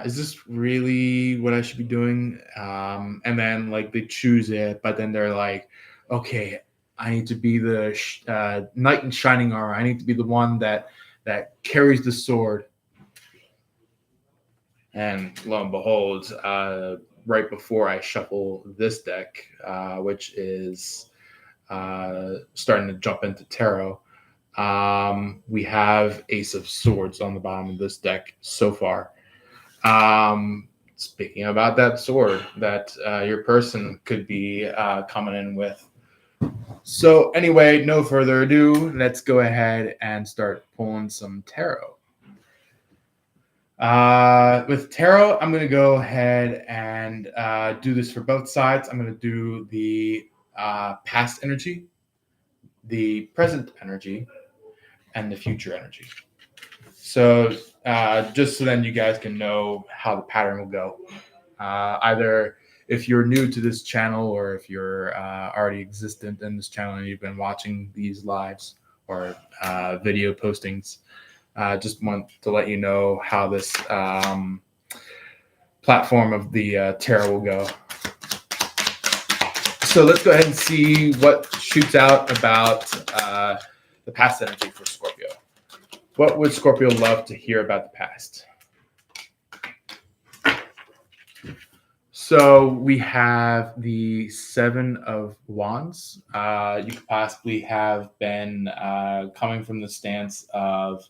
is this really what I should be doing? And then like they choose it, but then they're like, okay, I need to be the knight in shining armor. I need to be the one that carries the sword. And lo and behold, right before I shuffle this deck, which is starting to jump into tarot, we have Ace of Swords on the bottom of this deck so far. Speaking about that sword that your person could be coming in with. So anyway, no further ado, let's go ahead and start pulling some tarot. With tarot, I'm going to go ahead and do this for both sides. I'm going to do the past energy, the present energy, and the future energy. So just so then you guys can know how the pattern will go. Either if you're new to this channel or if you're already existent in this channel and you've been watching these lives or video postings, just want to let you know how this platform of the tarot will go. So let's go ahead and see what shoots out about the past energy for Scorpio. What would Scorpio love to hear about the past? So we have the Seven of Wands. You could possibly have been coming from the stance of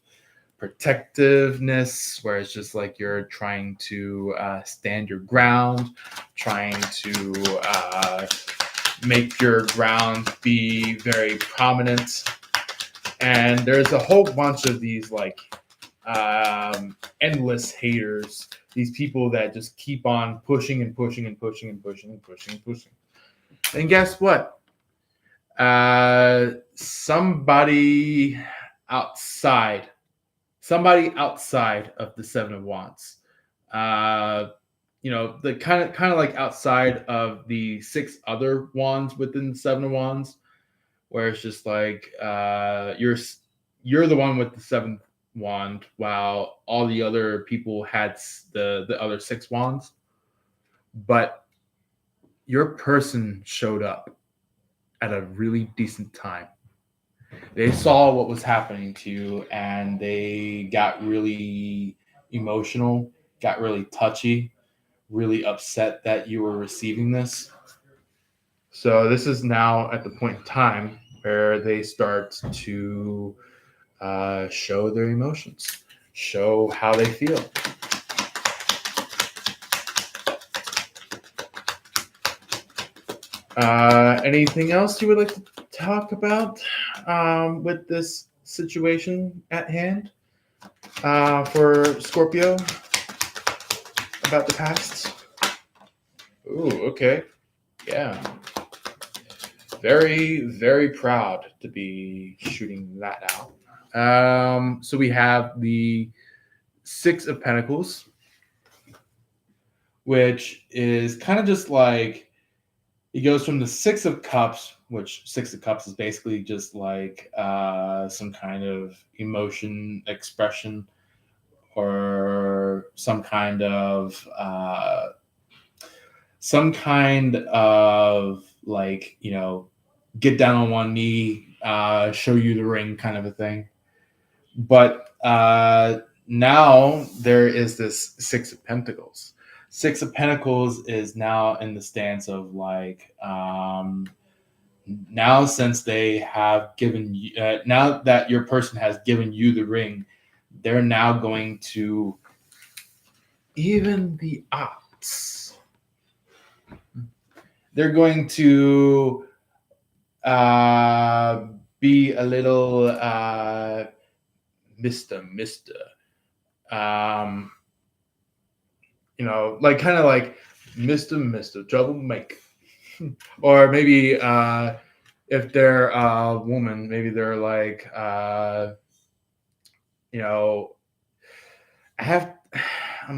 protectiveness, where it's just like you're trying to stand your ground, trying to make your ground be very prominent. And there's a whole bunch of these like endless haters, these people that just keep on pushing and pushing and pushing and pushing and pushing and pushing. And guess what? Somebody outside of the Seven of Wands, the kind of like outside of the six other wands within the Seven of Wands, where it's just like you're the one with the seventh wand, while all the other people had the other six wands. But your person showed up at a really decent time. They saw what was happening to you and they got really emotional, got really touchy, really upset that you were receiving this. So this is now at the point in time where they start to show their emotions, show how they feel. Anything else you would like to talk about with this situation at hand for Scorpio about the past? Ooh, okay. Yeah. Very, very proud to be shooting that out. So we have the Six of Pentacles, which is kind of just like, it goes from the Six of Cups, which Six of Cups is basically just like some kind of emotion expression or some kind of like, get down on one knee, show you the ring kind of a thing. But now there is this Six of Pentacles. Six of Pentacles is now in the stance of like, now since they have given you, now that your person has given you the ring, they're now going to even the odds. They're going to be a little Mister. Like kind of like Mister Troublemaker. Or maybe if they're a woman, maybe they're like, I'm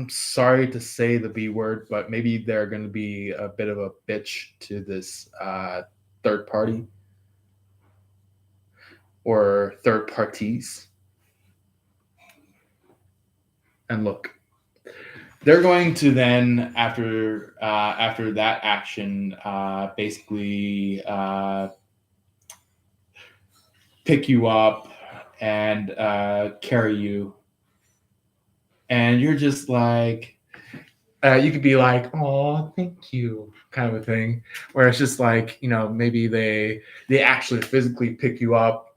sorry to say the B word, but maybe they're going to be a bit of a bitch to this third party or third parties. And look, they're going to then, after that action, basically pick you up and carry you, and you're just like, you could be like, "Oh, thank you," kind of a thing, where it's just like, maybe they actually physically pick you up.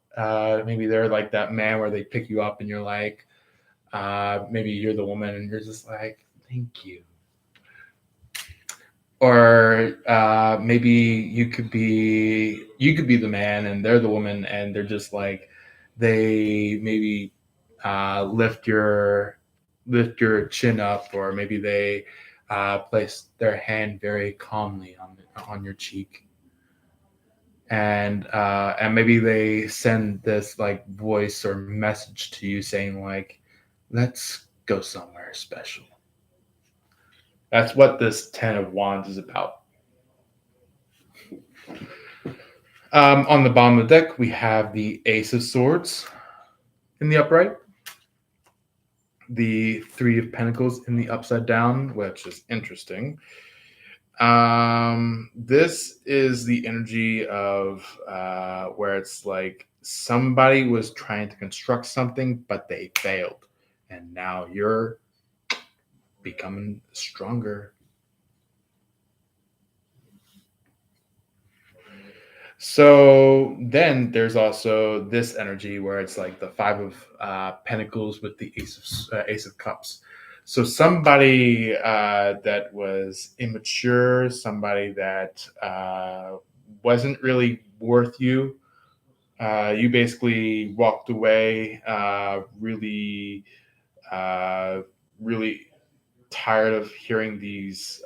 Maybe they're like that man where they pick you up, and you're like, maybe you're the woman, and you're just like, "Thank you." Or maybe you could be the man and they're the woman, and they're just like, they maybe lift your chin up, or maybe they place their hand very calmly on your cheek, and maybe they send this like voice or message to you saying like, let's go somewhere special. That's what this Ten of Wands is about. On the bottom of the deck, we have the Ace of Swords in the upright, the Three of Pentacles in the upside down, which is interesting. This is the energy of where it's like somebody was trying to construct something, but they failed. And now you're becoming stronger. So then there's also this energy where it's like the Five of Pentacles with the Ace of Cups. So somebody that was immature, somebody that wasn't really worth you. You basically walked away really, really tired of hearing these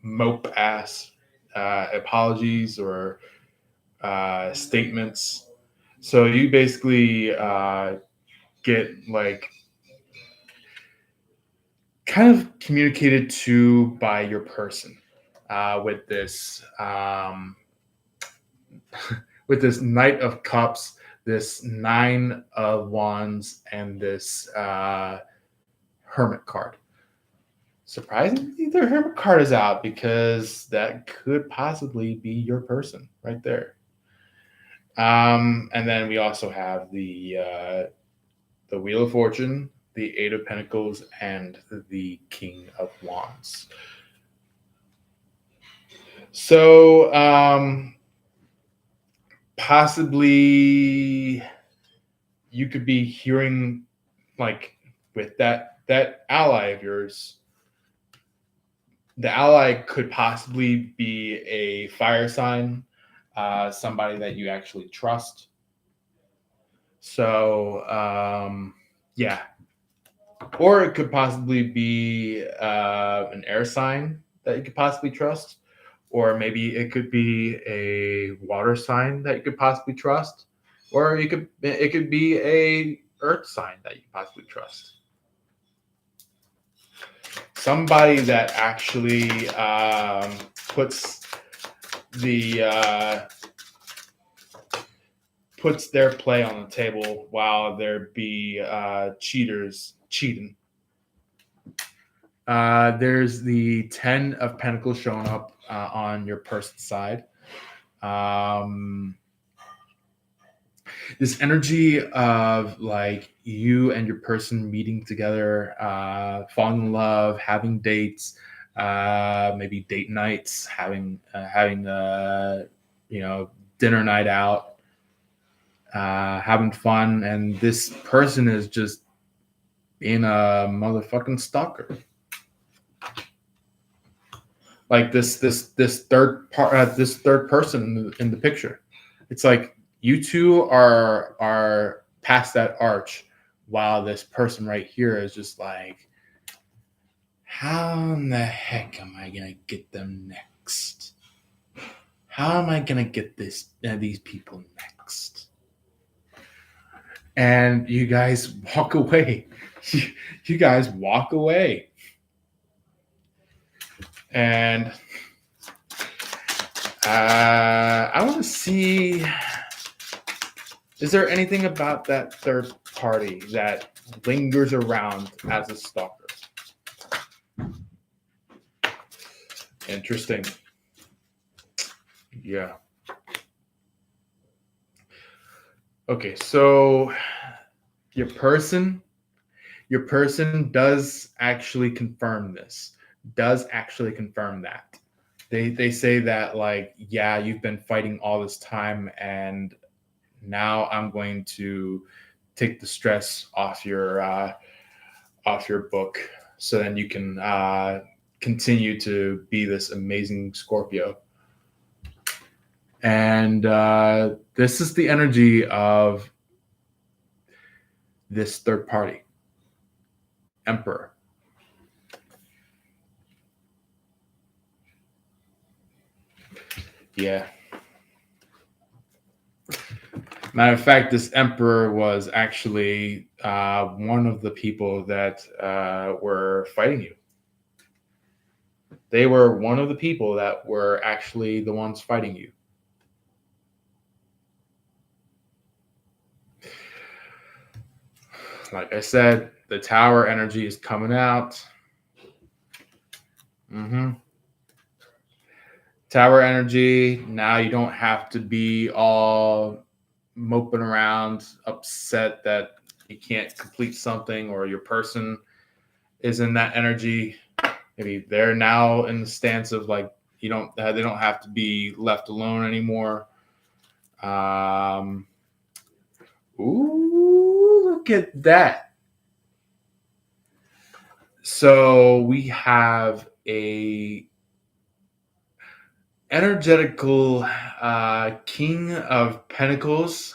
mope ass apologies or statements. So you basically get like kind of communicated to by your person with this with this Knight of Cups, this Nine of Wands, and this Hermit card. Surprisingly, the Hermit card is out because that could possibly be your person right there. And then we also have the Wheel of Fortune, the Eight of Pentacles, and the King of Wands. So possibly you could be hearing like with that ally of yours. The ally could possibly be a fire sign, somebody that you actually trust. So, yeah. Or it could possibly be an air sign that you could possibly trust. Or maybe it could be a water sign that you could possibly trust. Or it could be a earth sign that you could possibly trust. Somebody that actually puts the puts their play on the table while there be cheaters cheating. There's the 10 of Pentacles showing up on your person's side. This energy of like you and your person meeting together, falling in love, having dates, maybe date nights, having dinner night out, having fun, and this person is just being a motherfucking stalker. Like this third part, this third person in the picture. It's like you two are past that arch, while this person right here is just like, how in the heck am I gonna get them next? How am I gonna get these people next? And you guys walk away. You guys walk away. And I want to see, is there anything about that third party that lingers around as a stalker? Interesting. Yeah. Okay, so your person does actually confirm this. Does actually confirm that. They say that, like, yeah, you've been fighting all this time, and now I'm going to take the stress off your book, so then you can continue to be this amazing Scorpio. And this is the energy of this third party, Emperor. Yeah. Matter of fact, this Emperor was actually one of the people that were fighting you. They were one of the people that were actually the ones fighting you. Like I said, the Tower energy is coming out. Tower energy. Now you don't have to be all moping around, upset that you can't complete something, or your person is in that energy. Maybe they're now in the stance of like, they don't have to be left alone anymore. Ooh, look at that. So we have a energetical King of Pentacles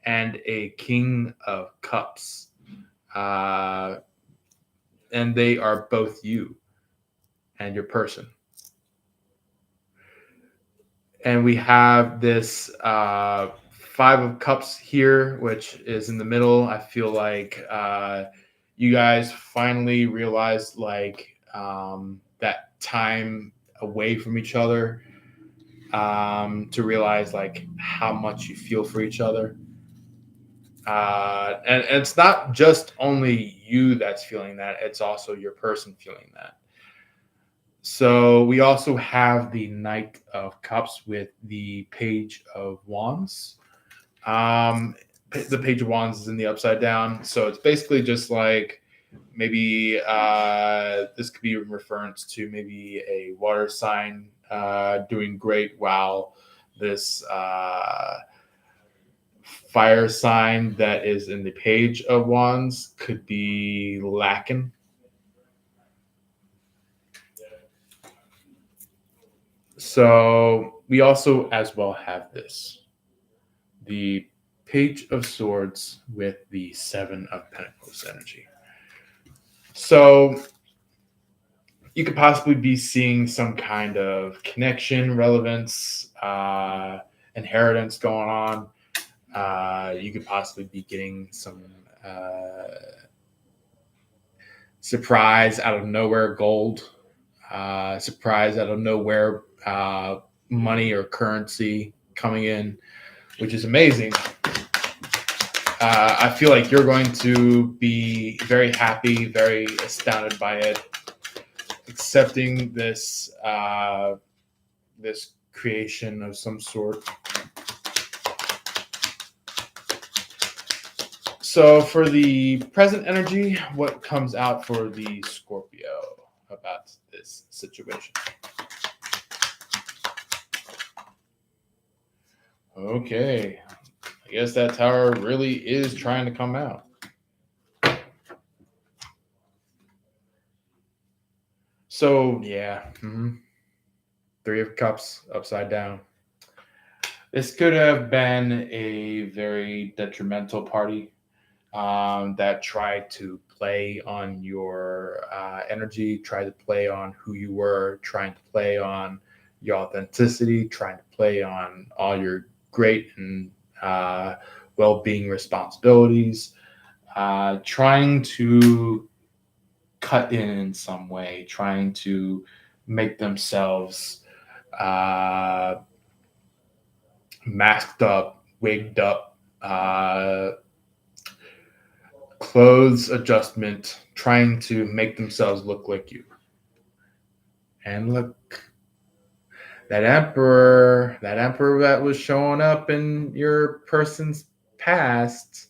and a King of Cups. And they are both you and your person. And we have this Five of Cups here, which is in the middle. I feel like you guys finally realized like that time away from each other, to realize like how much you feel for each other. And it's not just only you that's feeling that, it's also your person feeling that. So we also have the Knight of Cups with the Page of Wands. The Page of Wands is in the upside down. So it's basically just like maybe this could be in reference to maybe a water sign doing great, while this fire sign that is in the Page of Wands could be lacking. So we also as well have the Page of Swords with the Seven of Pentacles energy. So you could possibly be seeing some kind of connection, relevance, inheritance going on. You could possibly be getting some surprise out of nowhere gold, surprise out of nowhere money or currency coming in, which is amazing. I feel like you're going to be very happy, very astounded by it, accepting this creation of some sort. So for the present energy, what comes out for the Scorpio about this situation? Okay, I guess that tower really is trying to come out. So yeah, Three of Cups upside down. This could have been a very detrimental party that tried to play on your energy, tried to play on who you were, trying to play on your authenticity, trying to play on all your great and well-being responsibilities, trying to cut in some way, trying to make themselves uh, masked up, wigged up, clothes adjustment, trying to make themselves look like you. And look, that emperor that was showing up in your person's past.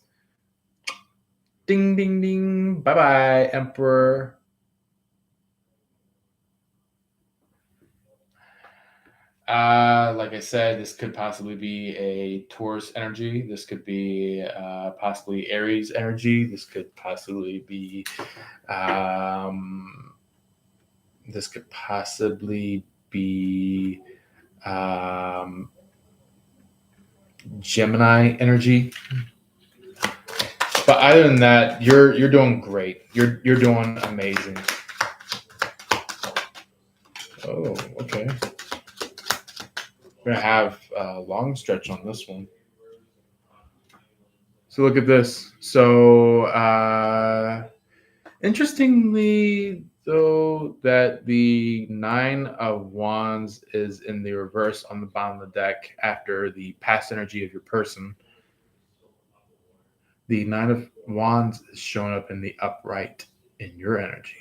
Ding, ding, ding. Bye bye, emperor. Like I said, this could possibly be a Taurus energy. This could be possibly Aries energy. This could possibly be um, this could possibly be um, Gemini energy. But other than that, you're doing great. You're doing amazing. Oh, okay. We're gonna have a long stretch on this one. So look at this. So interestingly, though, that the Nine of Wands is in the reverse on the bottom of the deck after the past energy of your person. The Nine of Wands is showing up in the upright in your energy.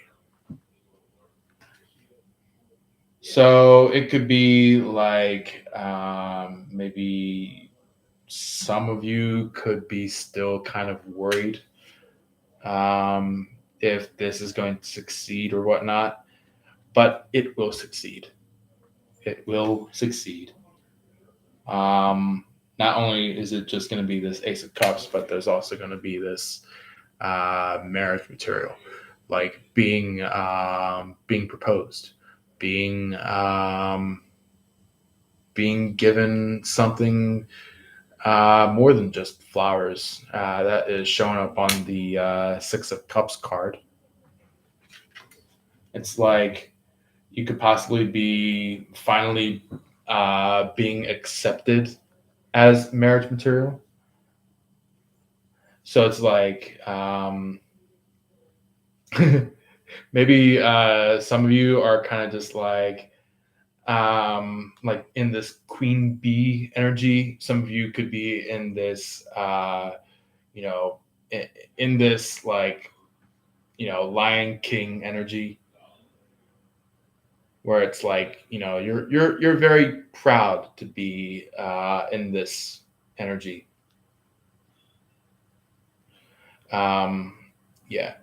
So it could be like maybe some of you could be still kind of worried if this is going to succeed or whatnot, but it will succeed. It will succeed. Not only is it just going to be this Ace of Cups, but there's also going to be this marriage material, like being proposed, being being given something more than just flowers. That is showing up on the Six of Cups card. It's like you could possibly be finally being accepted as marriage material. So it's like maybe some of you are kind of just like in this queen bee energy. Some of you could be in this you know in this like lion king energy, where it's like you're very proud to be in this energy. um yeah,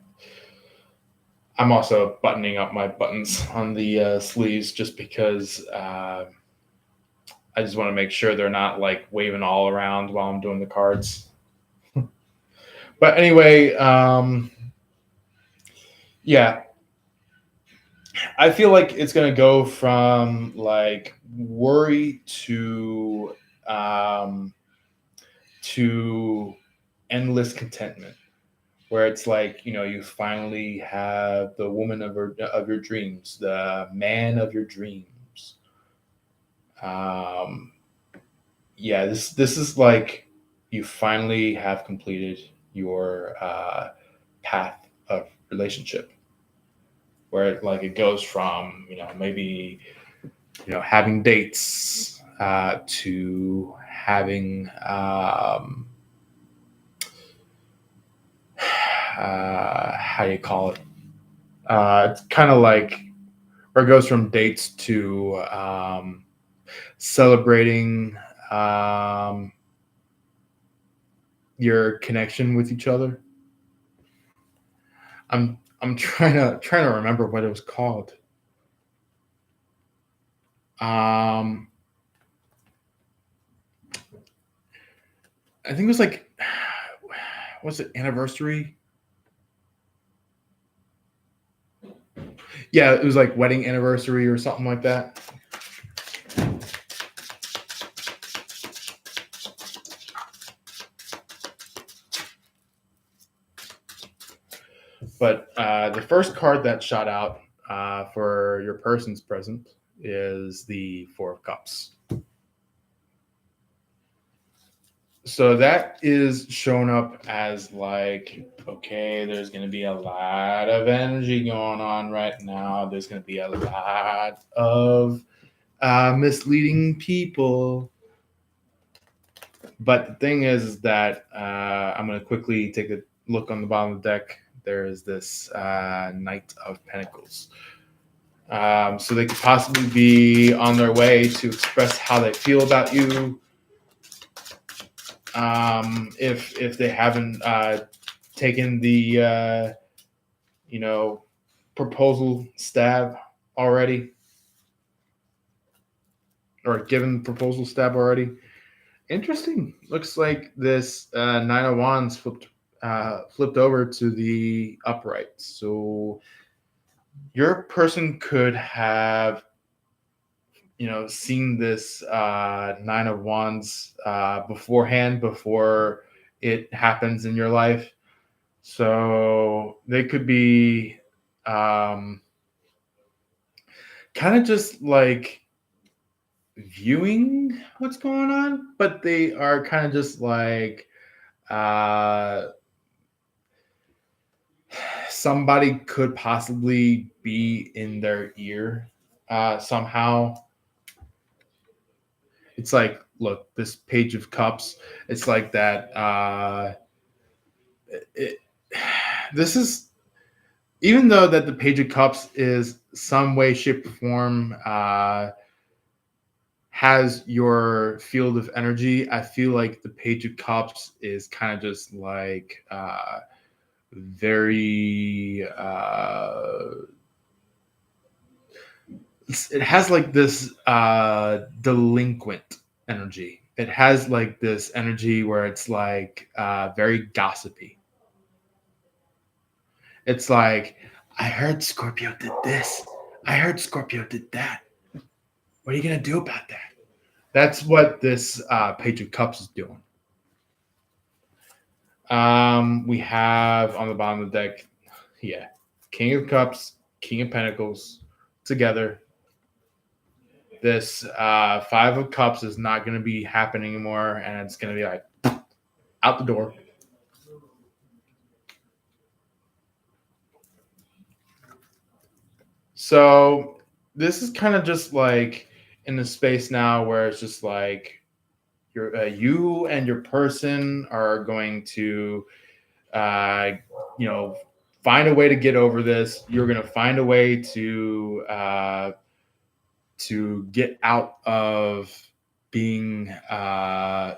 I'm also buttoning up my buttons on the sleeves just because I just want to make sure they're not like waving all around while I'm doing the cards. But anyway, yeah, I feel like it's gonna go from like worry um, to endless contentment, where it's like you finally have the woman of your dreams, the man of your dreams. Um, yeah, this is like you finally have completed your path of relationship, where like it goes from maybe having dates, to having how do you call it? It's kind of like, or it goes from dates to celebrating um, your connection with each other. I'm trying to remember what it was called. Um, I think it was like, what's it, anniversary? Yeah, it was like wedding anniversary or something like that. But the first card that shot out for your person's present is the Four of Cups. So that is shown up as like, okay, there's going to be a lot of energy going on right now. There's going to be a lot of misleading people. But the thing is that I'm going to quickly take a look on the bottom of the deck. There's this Knight of Pentacles. So they could possibly be on their way to express how they feel about you. If they haven't taken the proposal stab already, or given the proposal stab already. Interesting. Looks like this Nine of Wands flipped over to the upright. So your person could have seen this Nine of Wands beforehand, before it happens in your life. So they could be kind of just like viewing what's going on, but they are kind of just like uh, somebody could possibly be in their ear somehow. It's like, look, this Page of Cups, it's like that. It, this is, even though that the Page of Cups is some way, shape, or form has your field of energy, I feel like the Page of Cups is kind of just like very. It has like this delinquent energy. It has like this energy where it's like very gossipy. It's like, I heard Scorpio did this. I heard Scorpio did that. What are you gonna do about that? That's what this Page of Cups is doing. We have on the bottom of the deck, yeah, King of Cups, King of Pentacles together. This Five of Cups is not going to be happening anymore, and it's going to be like out the door. So this is kind of just like in the space now where it's just like you and your person are going to uh, find a way to get over this. You're going to find a way to get out of being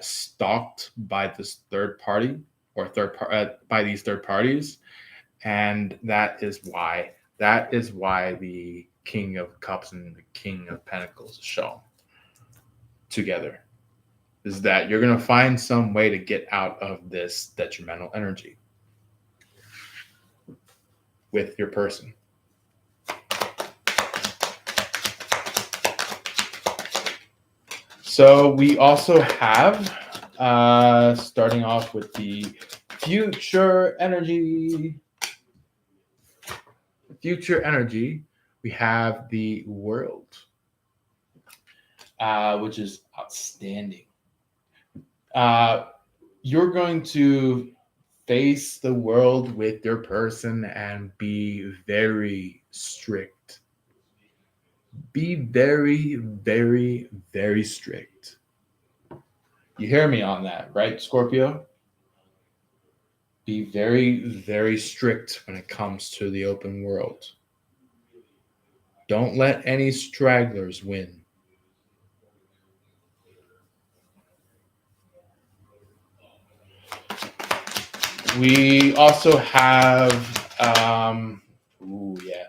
stalked by this third party, or by these third parties, and that is why the King of Cups and the King of Pentacles is shown together. Is that you're going to find some way to get out of this detrimental energy with your person. So we also have, starting off with the future energy. Future energy, we have the World, which is outstanding. You're going to face the world with your person and be very strict. Be very, very, very strict. You hear me on that, right, Scorpio? Be very, very strict when it comes to the open world. Don't let any stragglers win. We also have, ooh, yeah,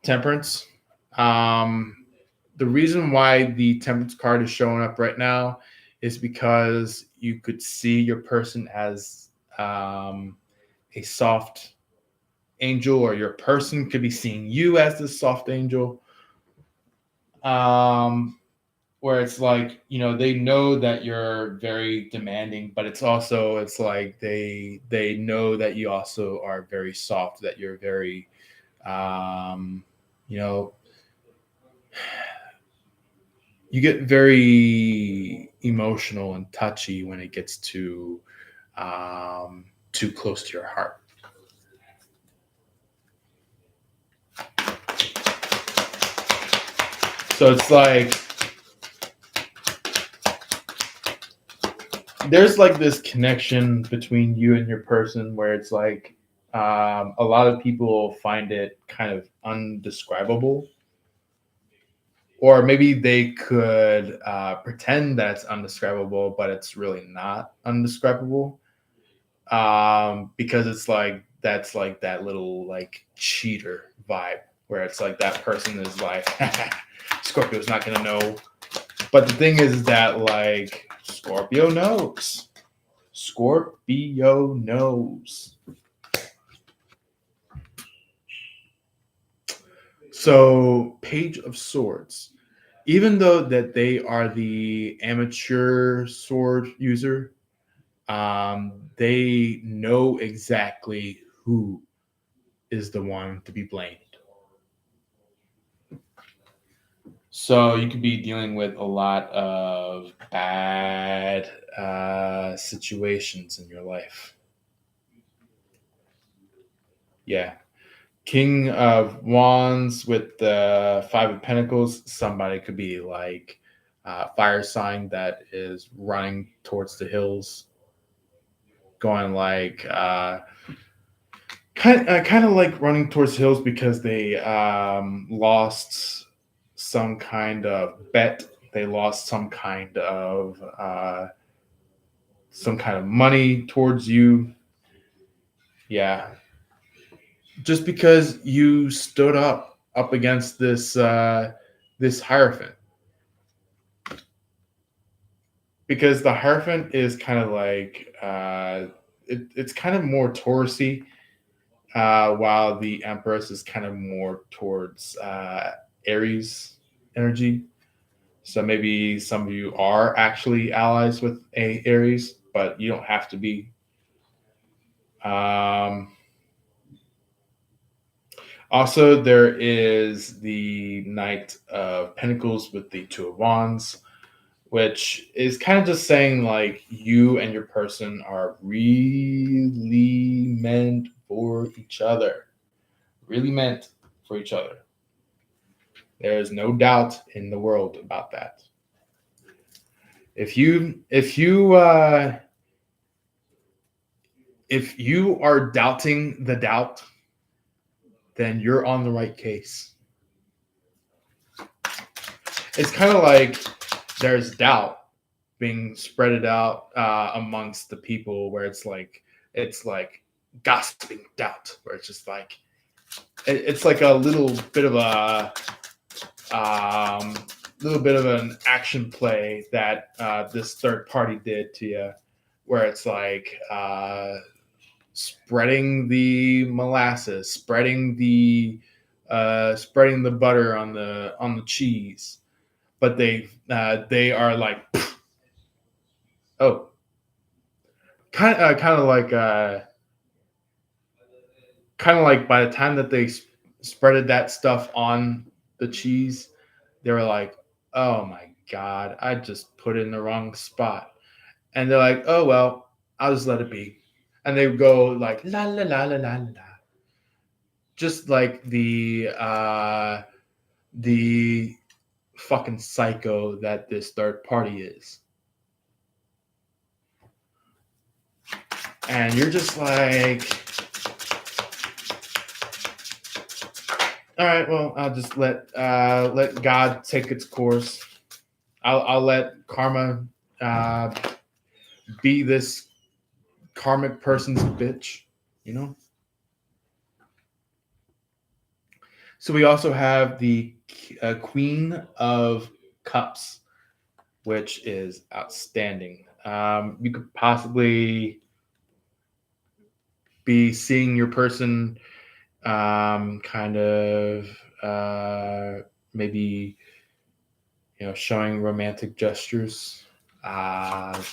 temperance. Um, the reason why the temperance card is showing up right now is because you could see your person as a soft angel, or your person could be seeing you as the soft angel. Um, where it's like, they know that you're very demanding, but it's like they know that you also are very soft, that you're very um you know you get very emotional and touchy when it gets too close to your heart. So it's like there's like this connection between you and your person where it's like a lot of people find it kind of undescribable, or maybe they could pretend that it's undescribable, but it's really not undescribable, because it's like that's like that little like cheater vibe where it's like that person is like Scorpio's not gonna know, but the thing is that like Scorpio knows. Scorpio knows. So, Page of Swords. Even though that they are the amateur sword user, they know exactly who is the one to be blamed. So you could be dealing with a lot of bad situations in your life. Yeah. King of Wands with the Five of Pentacles. Somebody could be like fire sign that is running towards the hills, going like kind of like running towards hills because they lost some kind of bet. They lost some kind of money towards you. Yeah, just because you stood up against this hierophant, because the hierophant is kind of like it's kind of more Taurusy, while the Empress is kind of more towards Aries energy. So maybe some of you are actually allies with a Aries, but you don't have to be. Um, Also, there is the Knight of Pentacles with the Two of Wands, which is kind of just saying like you and your person are really meant for each other. Really meant for each other. There is no doubt in the world about that. If you are doubting the doubt, then you're on the right case. It's kind of like there's doubt being spreaded out amongst the people, where it's like gossiping doubt, where it's just like it's like a um, little bit of an action play that this third party did to you, where it's like spreading the molasses, spreading the butter on the cheese, but they are like, oh, kind of like by the time that they spreaded that stuff on the cheese, they were like, oh my god, I just put it in the wrong spot, and they're like, oh well, I'll just let it be, and they go like la la la la la la, just like the the fucking psycho that this third party is. And you're just like, all right, well, I'll just let God take its course. I'll let karma uh, be this karmic person's bitch, you know. So we also have the Queen of Cups, which is outstanding. You could possibly be seeing your person kind of maybe showing romantic gestures, uh,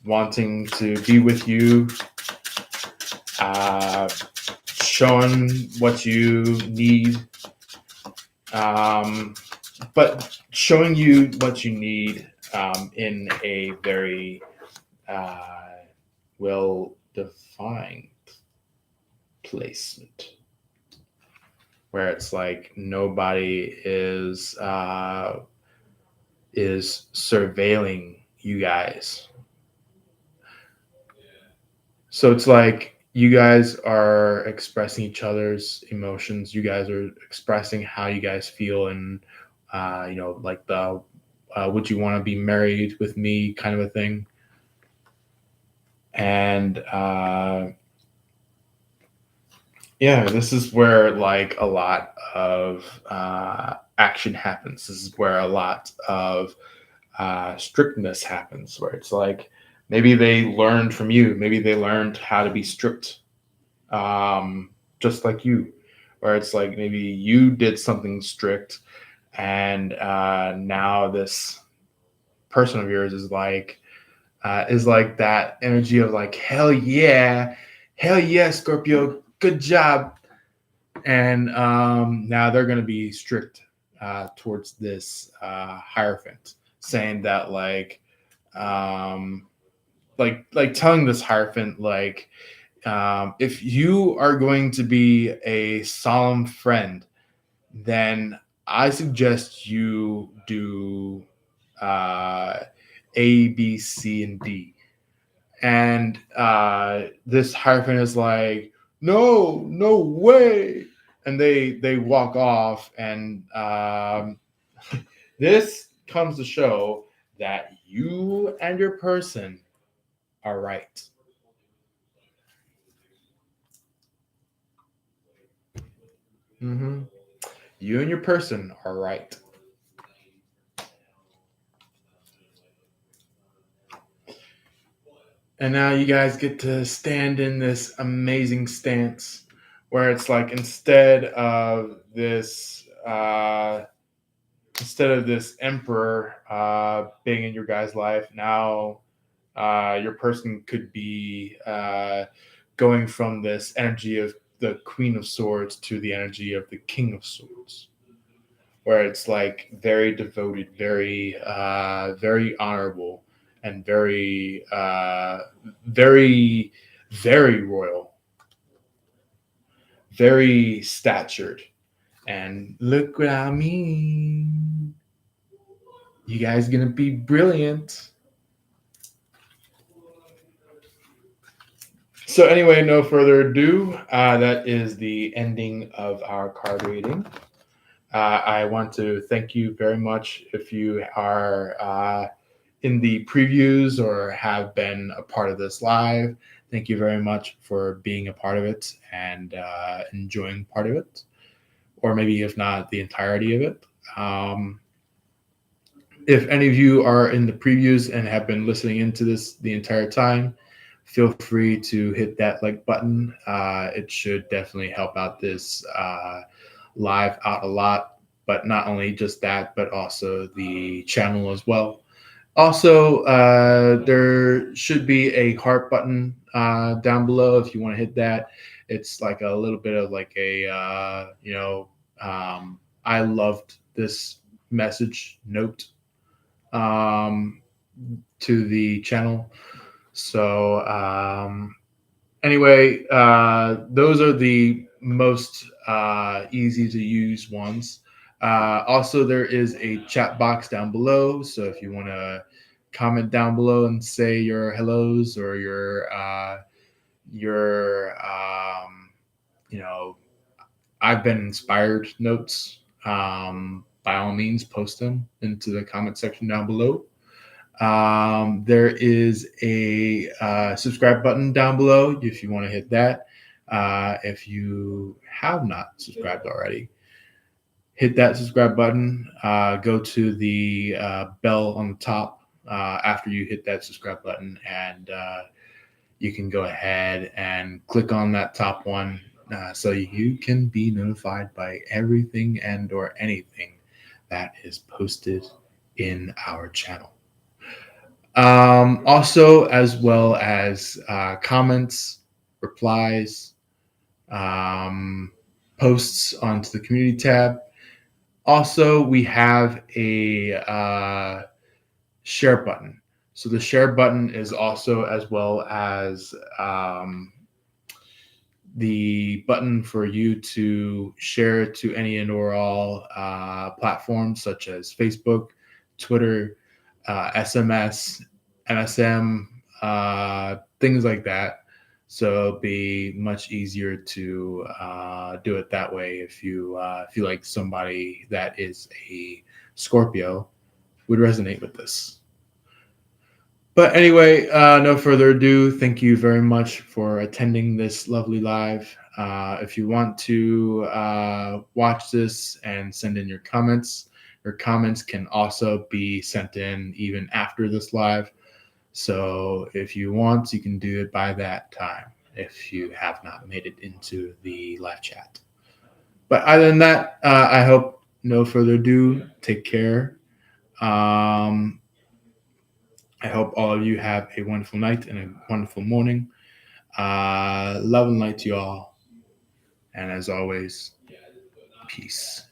wanting to be with you, uh, showing what you need, but showing you what you need in a very well defined placement where it's like nobody is surveilling you guys. So it's like you guys are expressing each other's emotions. You guys are expressing how you guys feel, and like the would you want to be married with me kind of a thing. And yeah, this is where like a lot of action happens. This is where a lot of strictness happens, where it's like maybe they learned from you, maybe they learned how to be strict, just like you, where it's like maybe you did something strict, and now this person of yours is like that energy of like hell yeah, Scorpio, good job, and now they're going to be strict towards this hierophant, saying that um, like telling this hierophant like if you are going to be a solemn friend, then I suggest you do uh, A, B, C, and D. And this hierophant is like, no way, and they walk off, and this comes to show that you and your person are right. Mm-hmm. You and your person are right. And now you guys get to stand in this amazing stance where it's like instead of this emperor being in your guys' life, now your person could be going from this energy of the Queen of Swords to the energy of the King of Swords, where it's like very devoted, very honorable, and very, very royal, very statured. And look what I mean. You guys gonna be brilliant. So anyway, no further ado. That is the ending of our card reading. I want to thank you very much if you are in the previews or have been a part of this live. Thank you very much for being a part of it and enjoying part of it, or maybe if not the entirety of it. If any of you are in the previews and have been listening into this the entire time, feel free to hit that like button. It should definitely help out this live out a lot, but not only just that, but also the channel as well. Also, there should be a heart button down below if you want to hit that. It's like a little bit of like a, I loved this message note um, to the channel. So, anyway, those are the most easy to use ones. Also, there is a chat box down below. So if you want to comment down below and say your hellos or your you know, I've been inspired notes, by all means, post them into the comment section down below. There is a subscribe button down below if you want to hit that. If you have not subscribed already, hit that subscribe button. Go to the bell on the top after you hit that subscribe button, and you can go ahead and click on that top one so you can be notified by everything and or anything that is posted in our channel. Also, as well as comments, replies, um, posts onto the community tab. Also, we have a share button. So the share button is also as well as the button for you to share to any and or all platforms such as Facebook, Twitter, SMS, MSM, things like that. So it'll be much easier to do it that way if you feel like somebody that is a Scorpio would resonate with this. But anyway, no further ado. Thank you very much for attending this lovely live. If you want to watch this and send in your comments can also be sent in even after this live. So if you want, you can do it by that time if you have not made it into the live chat. But other than that, I hope no further ado. Take care. I hope all of you have a wonderful night and a wonderful morning. Love and light to you all. And as always, peace.